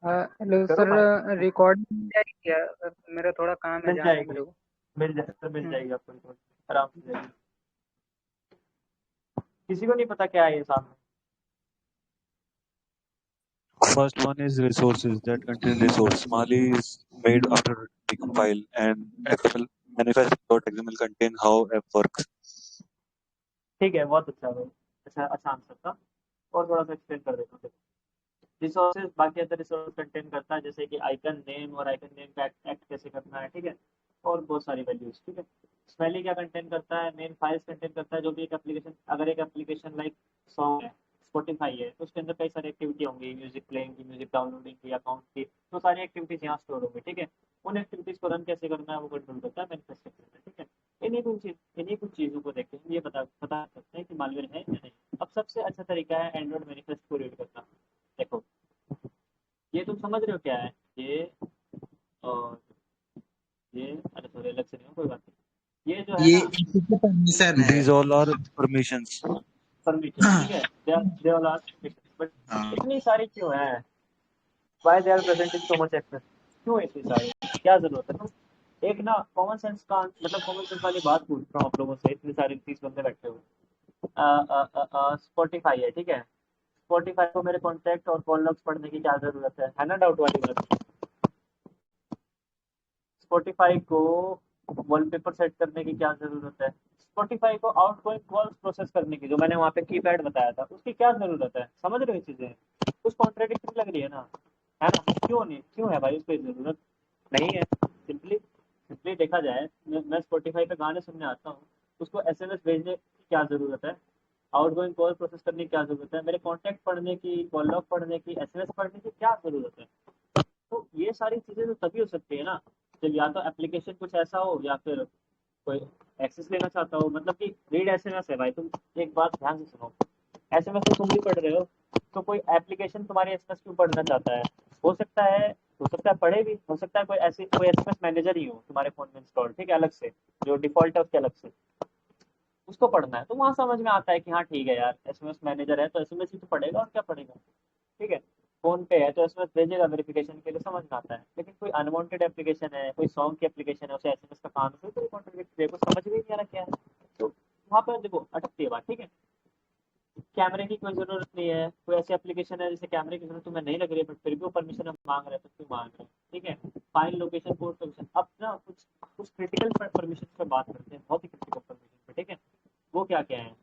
हेलो करो सर, भाई। रिकॉर्डिंग मिल जाएगी क्या? मेरा थोड़ा काम है, मिल जाना है जाएगी, मेरे को। मिल जाएगी आपको रिकॉर्ड, आराम से जाएगी। किसी को नहीं पता क्या है ये सामने। First one is resources that contain resource. Mali is made after decompile, and XML manifest.xml contain how app works. ठीक है, बहुत अच्छा भाई, अच्छा आंसर था, और थोड़ा सा एक्सप्लेन कर देता हूँ। रिसोर्सेज बाकी अदर रिसोर्स कंटेन करता है, जैसे कि आइकन नेम, और आइकन नेम का एक्ट कैसे करना है, ठीक है, और बहुत सारी वैल्यूज, ठीक है। स्मेली क्या कंटेन करता है, मेन फाइल्स कंटेन करता है, जो भी एक एप्लीकेशन, अगर एक एप्लीकेशन लाइक सॉन्ग है, स्पॉटिफाई है, तो उसके अंदर कई सारी एक्टिविटी होंगी, म्यूजिक प्लेइंग की, म्यूजिक डाउनलोडिंग की, अकाउंट की, तो सारी एक्टिविटीज यहाँ स्टोर होंगी, ठीक है। उन एक्टिविटीज को रन कैसे करना है वो कंट्रोल करता है मैनिफेस्ट सेक्शन में, ठीक है। इन्हीं कुछ चीज़ों को देख के हम ये बता सकते हैं कि मालवेयर है या नहीं। अब सबसे अच्छा तरीका है एंड्रॉइड मैनिफेस्ट को रीड करना। देखो, ये तुम समझ रहे हो क्या है, ये और ये, अरे सॉरी, अलग से नहीं हो, कोई बात नहीं, ये जो है ये ना, एपीके परमिशन है। These all are permissions. Permission, ठीक है, they all are permission, but हाँ। इतनी सारी क्यों है, why they are present in so much access, क्यों इतनी सारी, क्या जरूरत है। एक ना कॉमन सेंस का मतलब कॉमन सेंस वाली बात पूछ रहा हूँ आप लोगों से, इतने सारे 30 बंदे बैठे हुए। स्पॉटिफाई है, ठीक है। स्पॉटिफाई को मेरे कॉन्टैक्ट और कॉल लॉग्स पढ़ने की क्या जरूरत है ना? डाउट वाली बात। स्पॉटिफाई को वॉलपेपर सेट करने की क्या जरूरत है? स्पॉटिफाई को आउटगोइंग कॉल्स प्रोसेस करने की, जो मैंने वहाँ पे कीपैड बताया था, उसकी क्या जरूरत है? समझ रहे हो चीजें? कुछ कॉन्ट्रेडिक्टरी लग रही है ना, है ना? क्यों नहीं, क्यों है भाई उसकी जरूरत? नहीं है। सिंपली सिंपली देखा जाए, मैं स्पॉटिफाई पे गाने सुनने आता हूँ, उसको एसएमएस भेजने की क्या जरूरत है? आउटगोइंग कॉल प्रोसेस करने की क्या जरूरत है? मेरे कॉन्टैक्ट पढ़ने की, कॉल लॉग पढ़ने की, एसएमएस पढ़ने की क्या जरूरत है? तो ये सारी चीजें तो तभी हो सकती है ना, जब या तो एप्लीकेशन कुछ ऐसा हो या फिर कोई एक्सेस लेना चाहता हो। मतलब कि रीड एसएमएस है भाई, तुम एक बात ध्यान से सुनो, एसएमएस तो तुम भी पढ़ रहे हो, तो कोई एप्लीकेशन तुम्हारी एसएमएस क्यों पढ़ना चाहता है? हो सकता है, हो सकता है पढ़े भी, हो सकता है कोई ऐसी कोई एसएमएस मैनेजर ही हो तुम्हारे फोन में इंस्टॉल, ठीक है, अलग से, जो डिफॉल्ट है उसके अलग से, उसको पढ़ना है। तो वहां समझ में आता है कि हाँ ठीक है यार, एसएमएस मैनेजर है तो एसएमएस ही तो पढ़ेगा, और क्या पढ़ेगा, ठीक है। फोन पे है तो एसएमएस भेजेगा वेरिफिकेशन के लिए, समझ में आता है। लेकिन कोई अनवांटेड एप्लीकेशन है, कोई सॉन्ग की एप्लीकेशन है, उसे एसएमएस का काम है, तो कॉन्ट्रडिक्ट देखो, समझ में नहीं आ रहा क्या है। तो वहाँ पर देखो अटकती है बात, ठीक है। कैमरे की कोई जरूरत नहीं है, कोई ऐसी एप्लीकेशन है जिसे कैमरे की जरूरत तुम्हें नहीं लग रही है, बट फिर भी वो परमिशन हम मांग रहे हैं, तो क्यों मांग रहे हैं, ठीक है। फाइल लोकेशन पोर्ट परमिशन, अब ना कुछ कुछ क्रिटिकल परमिशन पे बात करते हैं, बहुत ही क्रिटिकल परमिशन पे, ठीक है। वो क्या क्या है?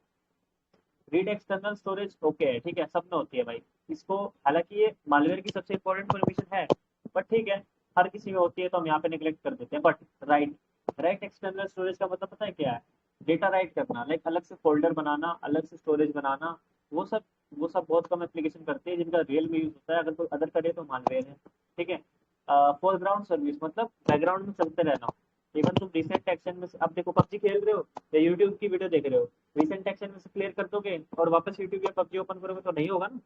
रीड एक्सटर्नल स्टोरेज, ओके है, ठीक है, सब में होती है भाई। इसको, हालांकि ये मालवेयर की सबसे इंपॉर्टेंट परमिशन है, बट ठीक है, हर किसी में होती है तो हम यहाँ पे निगलेक्ट कर देते हैं। But right right external storage का मतलब पता है क्या है? डेटा राइट करना, लाइक अलग से फोल्डर बनाना, अलग से स्टोरेज बनाना, वो सब वो सब बहुत कम एप्लीकेशन करते हैं जिनका रियल में यूज होता है। अगर कोई अदर करे तो मालवेयर है, ठीक है। फोरग्राउंड सर्विस मतलब बैकग्राउंड में चलते रहना। इवन तुम रिसेंट एक्शन में अब देखो, पबजी खेल रहे हो या यूट्यूब की वीडियो देख रहे हो, रिसेंट एक्शन में से क्लियर कर दोगे और वापस यूट्यूब या पबजी ओपन करोगे तो नहीं होगा ना,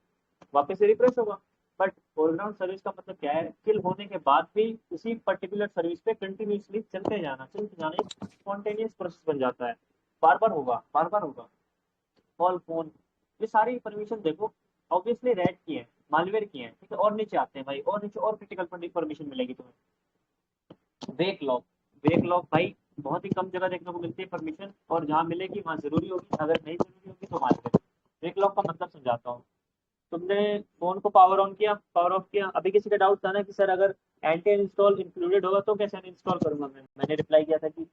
वापस से रिफ्रेश होगा। बट फोरग्राउंड सर्विस का मतलब क्या है? किल होने के बाद भी उसी पर्टिकुलर सर्विस पे कंटिन्यूसली चलते जाना एक स्पॉन्टेनियस प्रोसेस बन जाता है, बार बार होगा, बार बार होगा। कॉल, फोन, ये सारी परमिशन देखो ऑब्वियसली रेड की है, मालवेयर की है, ठीक है। और नीचे आते हैं भाई, और नीचे और क्रिटिकल परमिशन मिलेगी तुम्हें। वेक लॉक, वेक लॉक भाई बहुत ही कम जगह देखने को मिलती है परमिशन, और जहाँ मिलेगी वहाँ जरूरी होगी, अगर नहीं जरूरी होगी तो मालवेयर। वेक लॉक का मतलब समझाता हूँ। तुमने फोन को पावर ऑन किया, पावर ऑफ किया, अभी किसी का डाउट था ना कि सर अगर एंटी इंस्टॉल इंक्लूडेड होगा तो कैसे अनइंस्टॉल करूंगा मैंने रिप्लाई किया था कि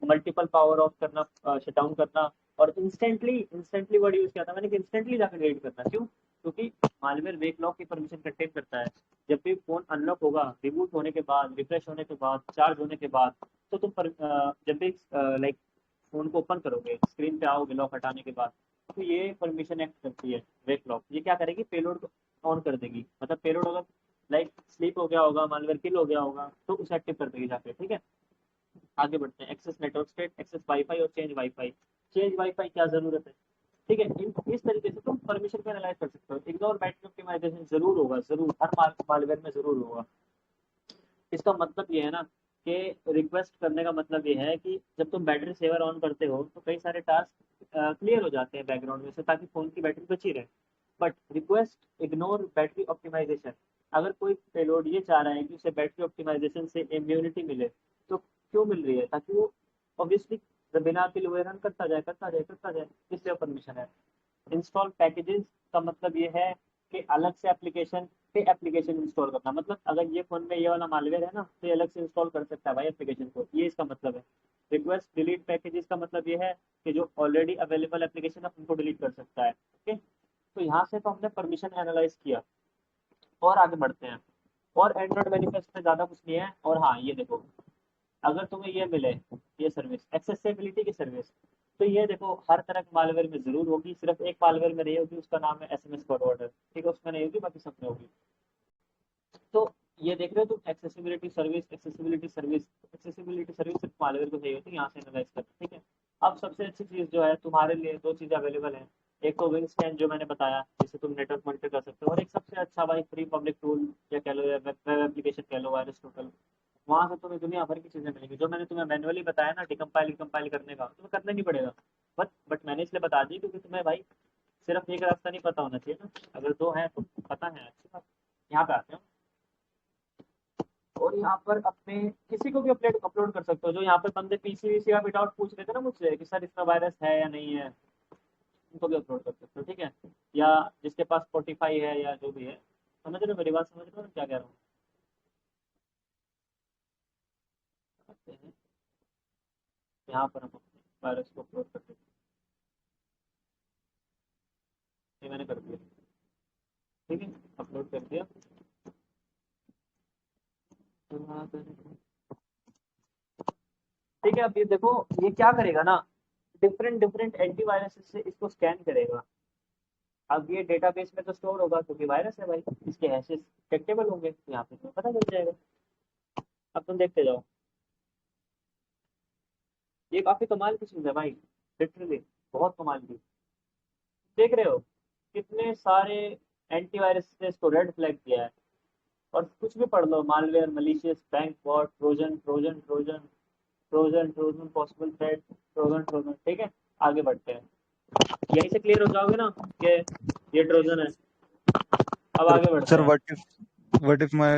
मल्टीपल पावर ऑफ करना, शट डाउन करना, और इंस्टेंटली वर्ड यूज किया था मैंने कि इंस्टेंटली जाकर डिलीट करना। क्यों? क्योंकि मालवेयर वेक लॉक की परमिशन कंटेन करता है। जब भी फोन अनलॉक होगा, रिबूट होने के बाद, रिफ्रेश होने के बाद, चार्ज होने के बाद, तो तुम जब भी लाइक फोन को ओपन करोगे, स्क्रीन पे आओगे लॉक हटाने के बाद, तो ये परमिशन एक्ट करती है वेक लॉक। ये क्या करेगी? पेलोड को ऑन कर देगी, मतलब पेलोड अगर लाइक स्लीप हो गया होगा, मालवेयर किल हो गया होगा, तो उसे एक्टिव कर देगी जाके, ठीक है। आगे बढ़ते हैं। Access network state, access WiFi और चेंज वाईफाई। चेंज वाईफाई क्या जरूरत है, ठीक है। इस तरीके से तुम परमिशन को एनालाइज कर सकते हो। इग्नोर बैटरी ऑप्टिमाइजेशन जरूर होगा, जरूर, हर मालवेयर में जरूर होगा। इसका मतलब ये है ना कि रिक्वेस्ट करने का मतलब ये है कि जब तुम बैटरी सेवर ऑन करते हो तो कई सारे टास्क क्लियर हो जाते हैं बैकग्राउंड में से, ताकि फोन की बैटरी बची रहे। But request ignore battery optimisation, अगर कोई पेलोड ये चाह रहा है कि उसे बैटरी ऑप्टिमाइजेशन से इम्यूनिटी मिले, तो क्यों मिल रही है? ताकि वो ऑब्वियसली बिना किल हुए रन करता जाए, करता जाए, करता जाए, इसलिए परमिशन है। इंस्टॉल पैकेजेस का मतलब ये है कि अलग से एप्लीकेशन पे एप्लीकेशन इंस्टॉल करना। मतलब अगर ये फोन में ये वाला मालवेयर है ना, तो ये अलग से इंस्टॉल कर सकता है भाई एप्लीकेशन को, ये इसका मतलब है। रिक्वेस्ट डिलीट पैकेजेस का मतलब ये है कि जो ऑलरेडी अवेलेबल एप्लीकेशन है उनको डिलीट कर सकता है, ओके। तो यहाँ से तो हमने परमिशन एनालाइज किया, और आगे बढ़ते हैं। और एंड्रॉइड मैनिफेस्ट में ज्यादा कुछ नहीं है। और हाँ, ये देखो, अगर तुम्हें ये मिले, ये सर्विस एक्सेसिबिलिटी की सर्विस, तो ये देखो हर तरह के मालवेयर में जरूर होगी, सिर्फ एक मालवेयर में नहीं होगी, उसका नाम है एसएमएस फॉरवर्डर, ठीक है, उसमें नहीं होगी, बाकी सब में होगी। तो ये देख रहे हो तुम, accessibility service, accessibility service, accessibility service सिर्फ मालवेयर को चाहिए होती है, यहाँ से एनालाइज करना, ठीक है। अब सबसे अच्छी चीज जो है तुम्हारे लिए, दो चीजें अवेलेबल है। एक तो विंग स्कैन जो मैंने बताया, जिससे तुम नेटवर्क मॉनिटर कर सकते हो, और एक सबसे अच्छा भाई फ्री पब्लिक टूल या कह लो, या वेब एप्लीकेशन कह लो, वायरस टोटल। वहां से तुम्हें दुनिया भर की चीजें मिलेंगी। जो मैंने तुम्हें मैनुअली बताया ना डिकम्पाइल कंपाइल करने का, तुम्हें करना नहीं पड़ेगा। बट मैंने इसलिए बता दी क्योंकि तुम्हें भाई सिर्फ एक रास्ता नहीं पता होना चाहिए ना, अगर दो है तो पता है, अच्छी बात। यहाँ पे आते हैं। और यहाँ पर अपने किसी को भी अपलोड अपलोड कर सकते हो। जो यहाँ पे बंदे पीसी वीसी का विदाउट पूछ रहे थे ना मुझसे कि सर इसका वायरस है या नहीं है, उनको भी अपलोड कर सकते हो, ठीक है। या जिसके पास स्पॉटिफाई है या जो भी है, समझ रहे हो मेरी बात, समझ रहे हो क्या कह रहा हूँ। यहाँ पर हम अपने वायरस को अपलोड कर देते हैं, ये मैंने कर दिया, ठीक है, अपलोड कर दिया। ठीक है, अब ये देखो ये क्या करेगा ना, डिफरेंट डिफरेंट एंटीवायरस से इसको स्कैन करेगा। अब ये डेटाबेस में तो स्टोर होगा क्योंकि वायरस है भाई, इसके हैशेस डिटेक्टेबल होंगे, तो यहाँ पे तुम्हें पता चल जाएगा। अब तुम देखते जाओ, ये काफी कमाल की चीज है भाई, लिटरली बहुत कमाल की। देख रहे हो कितने सारे एंटीवायरस ने इसको रेड फ्लैग किया है। और कुछ भी पढ़ लो, malware, malicious, bank bot, trojan trojan trojan trojan trojan possible threat, trojan trojan, ठीक है। आगे बढ़ते हैं, यहीं से क्लियर हो जाओगे ना कि ये ट्रोजन है। अब आगे बढ़ते Sir, हैं। what if my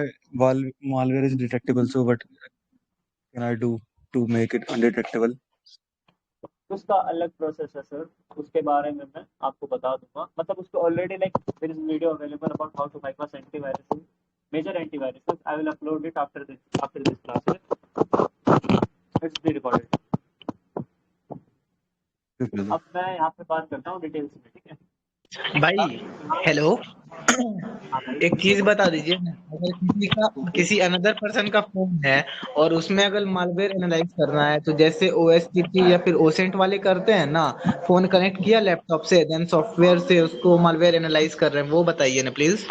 malware is detectable? So what can I do to make it undetectable? उसका अलग प्रोसेस है सर, उसके बारे में मैं आपको बता दूंगा। मतलब उसको already like there is video available about how to bypass antiviruses, major antiviruses. I will upload it after this class. It's pre-recorded. अब मैं यहाँ पे बात करता हूँ डिटेल्स में, ठीक है भाई हेलो, एक चीज बता दीजिए, अगर किसी अनदर पर्सन का फोन है और उसमें अगर मालवेयर एनालाइज करना है, तो जैसे OSCP या फिर ओसेंट वाले करते हैं ना, फोन कनेक्ट किया लैपटॉप से, देन सॉफ्टवेयर से उसको मालवेयर एनालाइज कर रहे हैं, वो बताइए ना प्लीज।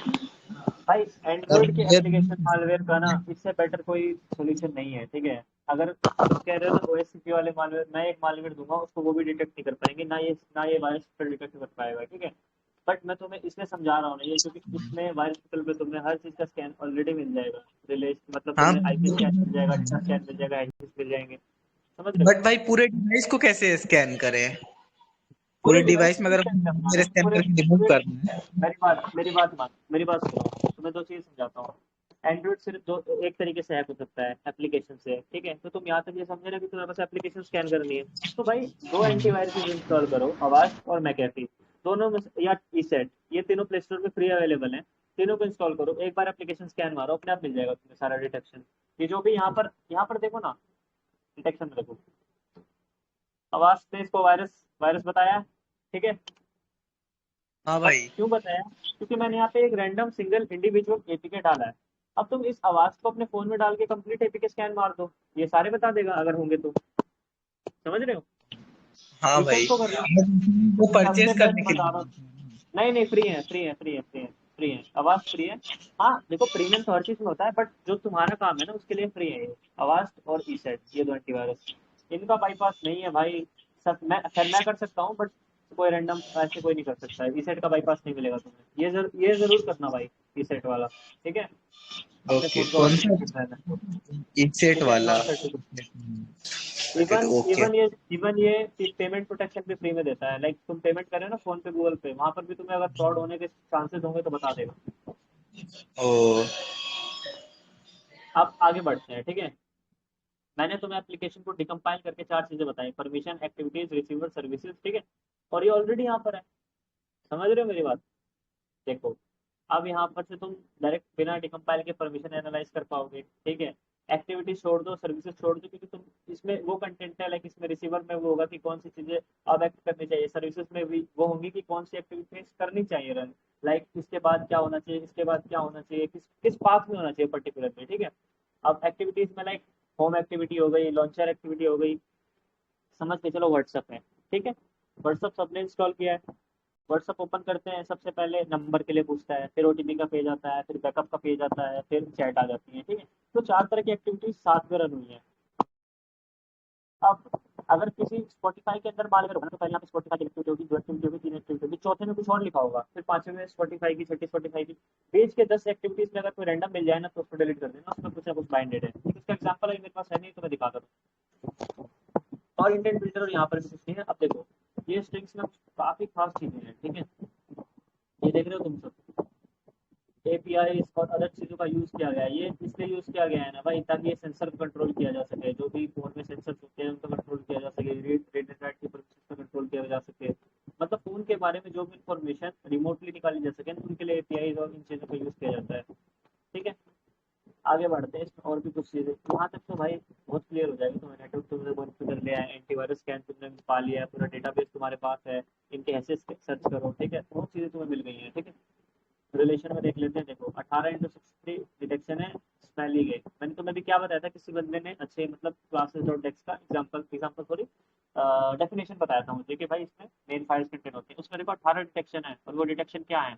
भाई एंड्रॉइड के एप्लीकेशन मालवेयर का ना इससे बेटर कोई सोल्यूशन नहीं है, ठीक है। अगर तुम कह रहे हो ना OSCP वाले मालवेयर, मैं एक मालवेयर दूंगा उसको, वो भी डिटेक्ट नहीं कर पाएंगे, ना ये वायरस पर डिटेक्ट कर पाएगा, ठीक है। बट मैं तुम्हें इसलिए समझा रहा हूँ ना ये, क्योंकि इसमें वायरस पे तुम्हें हर चीज का स्कैन ऑलरेडी मिल जाएगा, मतलब हाँ, तुम्हें IP स्कैन मिल जाएगा, डेटा स्कैन मिल जाएगा, हैशेस मिल जाएंगे, समझ रहे हो। बट भाई पूरे डिवाइस को कैसे स्कैन करें? पूरे पूरे डिवाइस डिवाइस को में अगर स्कैन करना मेरे है, स्कैन पूरे करके रिमूव पूरे करना है। मेरी बात सुनो, तुम्हें दो चीज समझाता हूँ। एंड्रॉइड सिर्फ दो एक तरीके से हैक हो सकता है, एप्लीकेशन से, ठीक है। तो तुम यहाँ तक ये समझ रहे हो कि तुम्हें बस एप्लीकेशन स्कैन करनी है, तो भाई दो एंटीवायरस इंस्टॉल करो, अवास्ट और मैकेफी, दोनों में या ईसेट, ये तीनों प्ले स्टोर पे फ्री अवेलेबल है। तीनों को इंस्टॉल करो, एक बार एप्लीकेशन स्कैन मारो, अपने आप मिल जाएगा तुम्हें सारा डिटेक्शन। ये जो भी यहाँ पर देखो ना, डिटेक्शन में देखो, अवास्ट ने इसको वायरस वायरस बताया, ठीक है। हाँ अब भाई, क्यों बताया, क्योंकि मैंने यहाँ पे एक रैंडम सिंगल इंडिविजुअल एपीके डाला है। अब तुम इस आवाज को अपने फोन में डाल के कंप्लीट एपीके स्कैन मार दो, ये सारे बता देगा अगर होंगे तो, समझ रहे हो। हाँ ईसेट भाई, को कर लो, वो सबसे परचेज करने बेस्ट के बता रहा लिए। हूँ। नहीं फ्री है, आवाज फ्री है। हाँ देखो, प्रीमियम तो हर चीज में होता है, बट जो तुम्हारा काम है ना उसके लिए फ्री है ये, आवाज और ईसेट, ये दो एंटीवायरस। इनका बाईपास नहीं है भाई। सब मैं कर सकता हूँ, बट कोई रैंडम ऐसे कोई नहीं कर सकता है। ईसेट का बाईपास नहीं मिलेगा तुम्हें, ये जरूर करना भाई, ईसेट वाला, ठीक है। अपने ओके, फोन को कौन सा? ऑथेंटिकेट रहना, इनसेट ठीक है, वाला? Non certificate. ओके, तो ओके। इवन ये पेमेंट प्रोटेक्शन भी फ्री में देता है। लाइक तुम पेमेंट कर रहे हो ना फोन पे, गूगल पे, वहां पर भी तुम्हें अगर फ्रॉड होने के चांसेस होंगे तो बता देगा। ओ, अब आगे बढ़ते हैं, ठीक है। मैंने तुम्हें एप्लीकेशन को डिकम्पाइल करके चार चीजें बताई, परमिशन, एक्टिविटीज, रिसीवर, सर्विसेज, ठीक है। और ये ऑलरेडी यहाँ पर है, समझ रहे हो मेरी बात। देखो अब यहाँ पर से तुम डायरेक्ट बिना डिकम्पाइल के परमिशन एनालाइज कर पाओगे, ठीक है। एक्टिविटी छोड़ दो, सर्विसेज छोड़ दो, क्योंकि तुम इसमें वो कंटेंट है, लाइक इसमें रिसीवर में वो होगा कि कौन सी चीजें अब एक्ट करनी चाहिए, सर्विसेज में भी वो होंगी कि कौन सी एक्टिविटीज करनी चाहिए रन, लाइक इसके बाद क्या होना चाहिए, इसके बाद क्या होना चाहिए, किस किस पाथ में होना चाहिए पर्टिकुलरली, ठीक है। अब एक्टिविटीज में लाइक होम एक्टिविटी हो गई, लॉन्चर एक्टिविटी हो गई, समझ के चलो व्हाट्सअप है, ठीक है। व्हाट्सअप सबने इंस्टॉल किया है, व्हाट्सअप ओपन करते हैं, सबसे पहले नंबर के लिए पूछता है, फिर OTP का पेज आता है, फिर बैकअप का पेज आता है, फिर चैट आ जाती है, ठीक है। तो चार तरह की एक्टिविटीज साथ में रन हुई है। अब अगर किसी स्पॉटिफाई के अंदर मालवेयर होगा तो पहले यहाँ पे स्पॉटिफाई की एक्टिविटी होगी, दो एक्टिविटी होगी, तीन एक्टिविटी होगी, चौथे में कुछ और लिखा होगा, फिर पांचवें में स्पॉटिफाई की, छठी स्पॉटिफाई की। पेज के 10 एक्टिविटीज में अगर कोई रैंडम मिल जाए ना तो उसको डिलीट कर देना, उसमें कुछ ना कुछ बाइंडेड है। इसका एग्जाम्पल अभी मेरे पास है नहीं तो मैं दिखाता हूँ। और इंटेंट फिल्टर यहाँ पर भी कुछ नहीं है। अब देखो ये स्ट्रिंग्स में काफी खास चीजें हैं, ठीक है। ये देख रहे हो तुम सब, API APIs और अदर चीज़ों का यूज़ किया गया है। ये इसलिए यूज़ किया गया है ना भाई, ताकि ये सेंसर को कंट्रोल किया जा सके, जो भी फ़ोन में सेंसर्स होते हैं उनको कंट्रोल किया जा सके, रीड एंड राइट की प्रोसेस को कंट्रोल किया जा सके, मतलब फ़ोन के बारे में जो भी इंफॉर्मेशन रिमोटली निकाली जा सके, उनके लिए APIs और इन चीज़ों का यूज़ किया जाता है। ठीक है, आगे बढ़ते हैं, इसमें और भी कुछ चीज़ें वहाँ तक तो भाई बहुत क्लियर हो जाएगी। तुम्हें नेटवर्क तुमने कॉन्फ़िगर कर लिया है, एंटीवायरस स्कैन तुमने पा लिया है, पूरा डेटाबेस तुम्हारे पास है, इनके हैशेस सर्च करो, ठीक है, बहुत चीज़ें तुम्हें मिल गई हैं। ठीक है, रिलेशन में देख लेते हैं। देखो 18x63 डिटेक्शन है स्मेली गई। मैंने तुम्हें भी क्या बताया था, किसी बंदे ने अच्छे मतलब क्लासेस डॉट डेक्स का एग्जाम्पल सॉरी डेफिनेशन बताया था मुझे कि भाई इसमें मेन फाइल्स कंटेन होती है, उसमें देखो 18 डिटेक्शन है, और वो डिटेक्शन क्या है,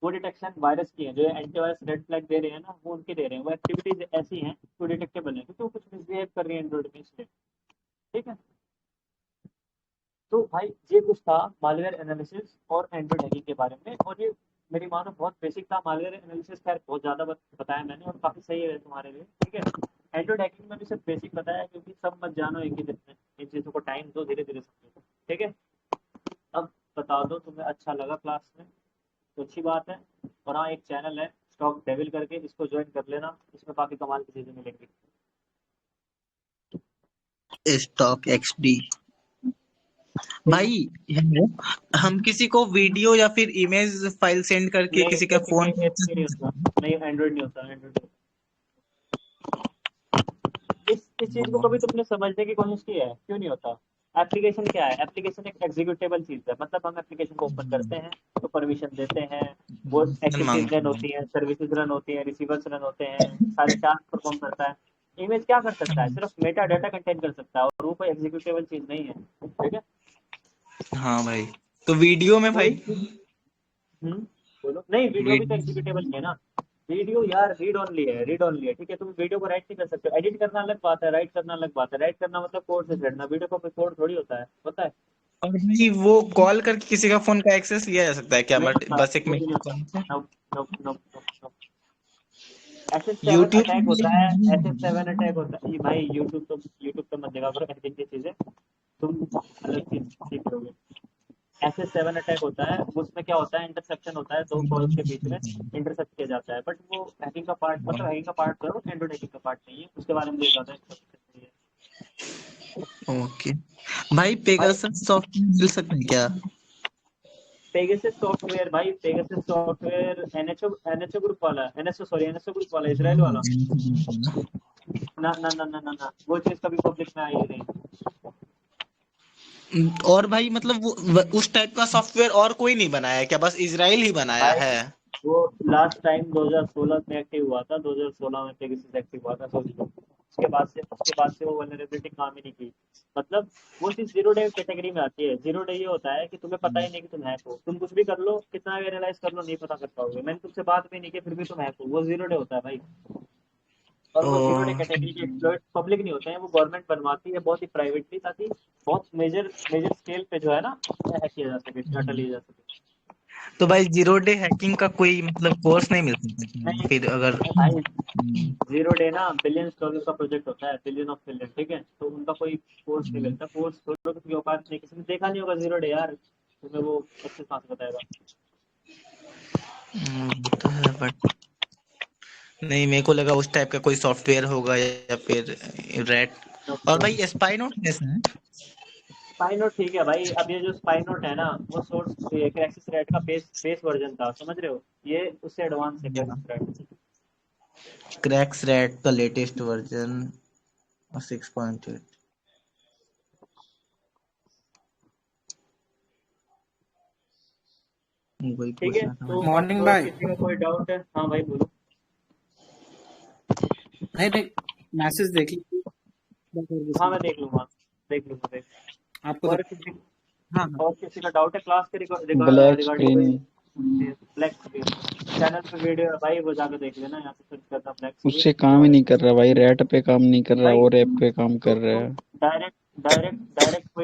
वो डिटेक्शन वायरस की है, जो एंटीवायरस रेड फ्लैग दे रहे हैं ना, वो उनके दे रहे हैं, वो एक्टिविटीज ऐसी हैं जो डिटेक्टेबल है, क्योंकि वो कुछ मिसबिहेव कर रही है एंड्रॉइड में, इसलिए। ठीक है, तो भाई ये कुछ था मालवेयर एनालिसिस और एंड्रॉइड हैकिंग के बारे में, और ये मेरी मानो बहुत बेसिक था। मालवेयर एनालिसिस खैर बहुत ज़्यादा बताया मैंने, और काफ़ी सही है तुम्हारे लिए। ठीक है, एंड्रॉइड हैकिंग में भी सिर्फ बेसिक बताया, क्योंकि सब मत जानो एक ही दिन में, इन चीज़ों को टाइम दो, धीरे धीरे समझो। ठीक है, अब बता दो तुम्हें अच्छा लगा क्लास में, तो अच्छी बात है। और हाँ, एक चैनल है स्टॉक डेविल करके, इसको ज्वाइन कर लेना, इसमें काफ़ी कमाल की चीज़ें मिलेंगी। स्टॉक एक्सडी भाई, हम किसी को वीडियो या फिर इमेज फाइल सेंड करके किसी का फोन नहीं होता, नहीं एंड्रॉइड नहीं होता, एंड्रॉइड इस चीज को कभी तुमने समझने की कोशिश की है, क्यों नहीं होता? एप्लीकेशन क्या है? एप्लीकेशन एक एग्जीक्यूटेबल चीज है, मतलब हम एप्लीकेशन को ओपन करते हैं तो परमिशन देते हैं, वो एक्टिविटीज रन होती है, सर्विसेज रन होती है, रिसीवर्स रन होते हैं, सारे टास्क परफॉर्म करता है। इमेज क्या कर सकता है? सिर्फ मेटा डाटा कंटेन कर सकता है, और वो कोई एग्जीक्यूटेबल चीज नहीं है। ठीक है, हाँ भाई, तो वीडियो में भाई बोलो। नहीं, वीडियो भी तो एग्जीक्यूटेबल है ना। वीडियो यार रीड ओनली है, रीड ओनली है। ठीक है, तुम वीडियो को राइट नहीं कर सकते, एडिट करना अलग बात है, राइट करना अलग बात है। राइट करना मतलब कोड से छेड़ना, वीडियो का कोई कोड थोड़ी होता है, पता है? और भाई वो कॉल करके किसी का फोन का एक्सेस लिया जा सकता है क्या? बट बस एक नहीं होता। SS7 YouTube अटैक होता है, SS7 अटैक होता है। ये भाई यूट्यूब तो मत देखा करो एडिटिंग की चीजें, तुम अलग चीज सीख लोगे। SS7 अटैक होता है, उसमें क्या होता है, इंटरसेप्शन होता है, दो कॉल्स के बीच में इंटरसेप्ट किया जाता है, बट वो हैकिंग का पार्ट, मतलब हैकिंग का पार्ट करो, एंड्रॉइड हैकिंग का पार्ट नहीं है, उसके बारे में मुझे ज्यादा नहीं है। ओके भाई, पेगासस सॉफ्टवेयर मिल सकता है क्या? पेगासस सॉफ्टवेयर भाई, पेगासस सॉफ्टवेयर एनएचओ ग्रुप वाला, एनएसओ ग्रुप वाला, इजराइल वाला। ना ना ना ना ना ना, वो चीज कभी पब्लिक में आई नहीं। और भाई मतलब वो उस टाइप का सॉफ्टवेयर और कोई नहीं बनाया है क्या? बस इजराइल ही बनाया है? वो लास्ट टाइम 2016 में एक्टिव हुआ था, 2016 में पेगासस एक्टिव हुआ था, सोच लो। उसके बाद से वो वल्नरेबिलिटी काम ही नहीं की। मतलब वो चीज जीरो डे कैटेगरी में आती है। जीरो डे ये होता है कि तुम्हें पता ही नहीं कि तुम हैक हो, तुम कुछ भी कर लो, कितना भी एनालाइज कर लो, नहीं पता कर पाओगे। मैंने तुमसे बात भी नहीं की, फिर भी तुम हैक हो, वो जीरो डे होता है भाई। और वो जीरो डे कैटेगरी के एक्सप्लॉइट पब्लिक नहीं होते हैं, वो गवर्नमेंट बनवाती है बहुत ही प्राइवेटली, ताकि बहुत मेजर स्केल पे जो है ना, हैक किया जा सके, डाटा लिया जा सके। तो भाई जीरो डे हैकिंग का कोई मतलब कोर्स नहीं मिल सकता फिर? अगर जीरो डे ना $billions का प्रोजेक्ट होता है, बिलियन ऑफ बिलियन। ठीक है, तो उनका कोई कोर्स नहीं मिलता। कोर्स छोड़ो, किसी औकात नहीं, किसी ने देखा नहीं होगा जीरो डे यार, तुम्हें वो अच्छे कहाँ से बताएगा? तो है, बट नहीं, मेरे को लगा उस टाइप का कोई सॉफ्टवेयर होगा या फिर रेट। और भाई स्पाइनोट कैसा है? स्पाइनोट ठीक है भाई। अब ये जो स्पाइनोट है ना, वो सोर्स क्रैक्सिस रेड का बेस वर्जन था, समझ रहे हो? ये उससे एडवांस है क्रैक्सिस रेड। क्रैक्स रेड का लेटेस्ट वर्जन 6.8। वही ठीक है, पूछना था तो मॉर्निंग भाई। किसी का कोई डाउट है? हाँ भाई बोलो। नहीं, मैसेज देख ली। हाँ मैं देख लूंगा। आपको और किसी का डाउट है क्लास के black screen black screen channel पे वीडियो है भाई, वो जाकर देख लेना, यहाँ से सर्च करना ब्लैक स्क्रीन। उससे काम ही नहीं कर रहा भाई, रेट पे काम नहीं कर रहा और ऐप पे काम कर रहा है। डायरेक्ट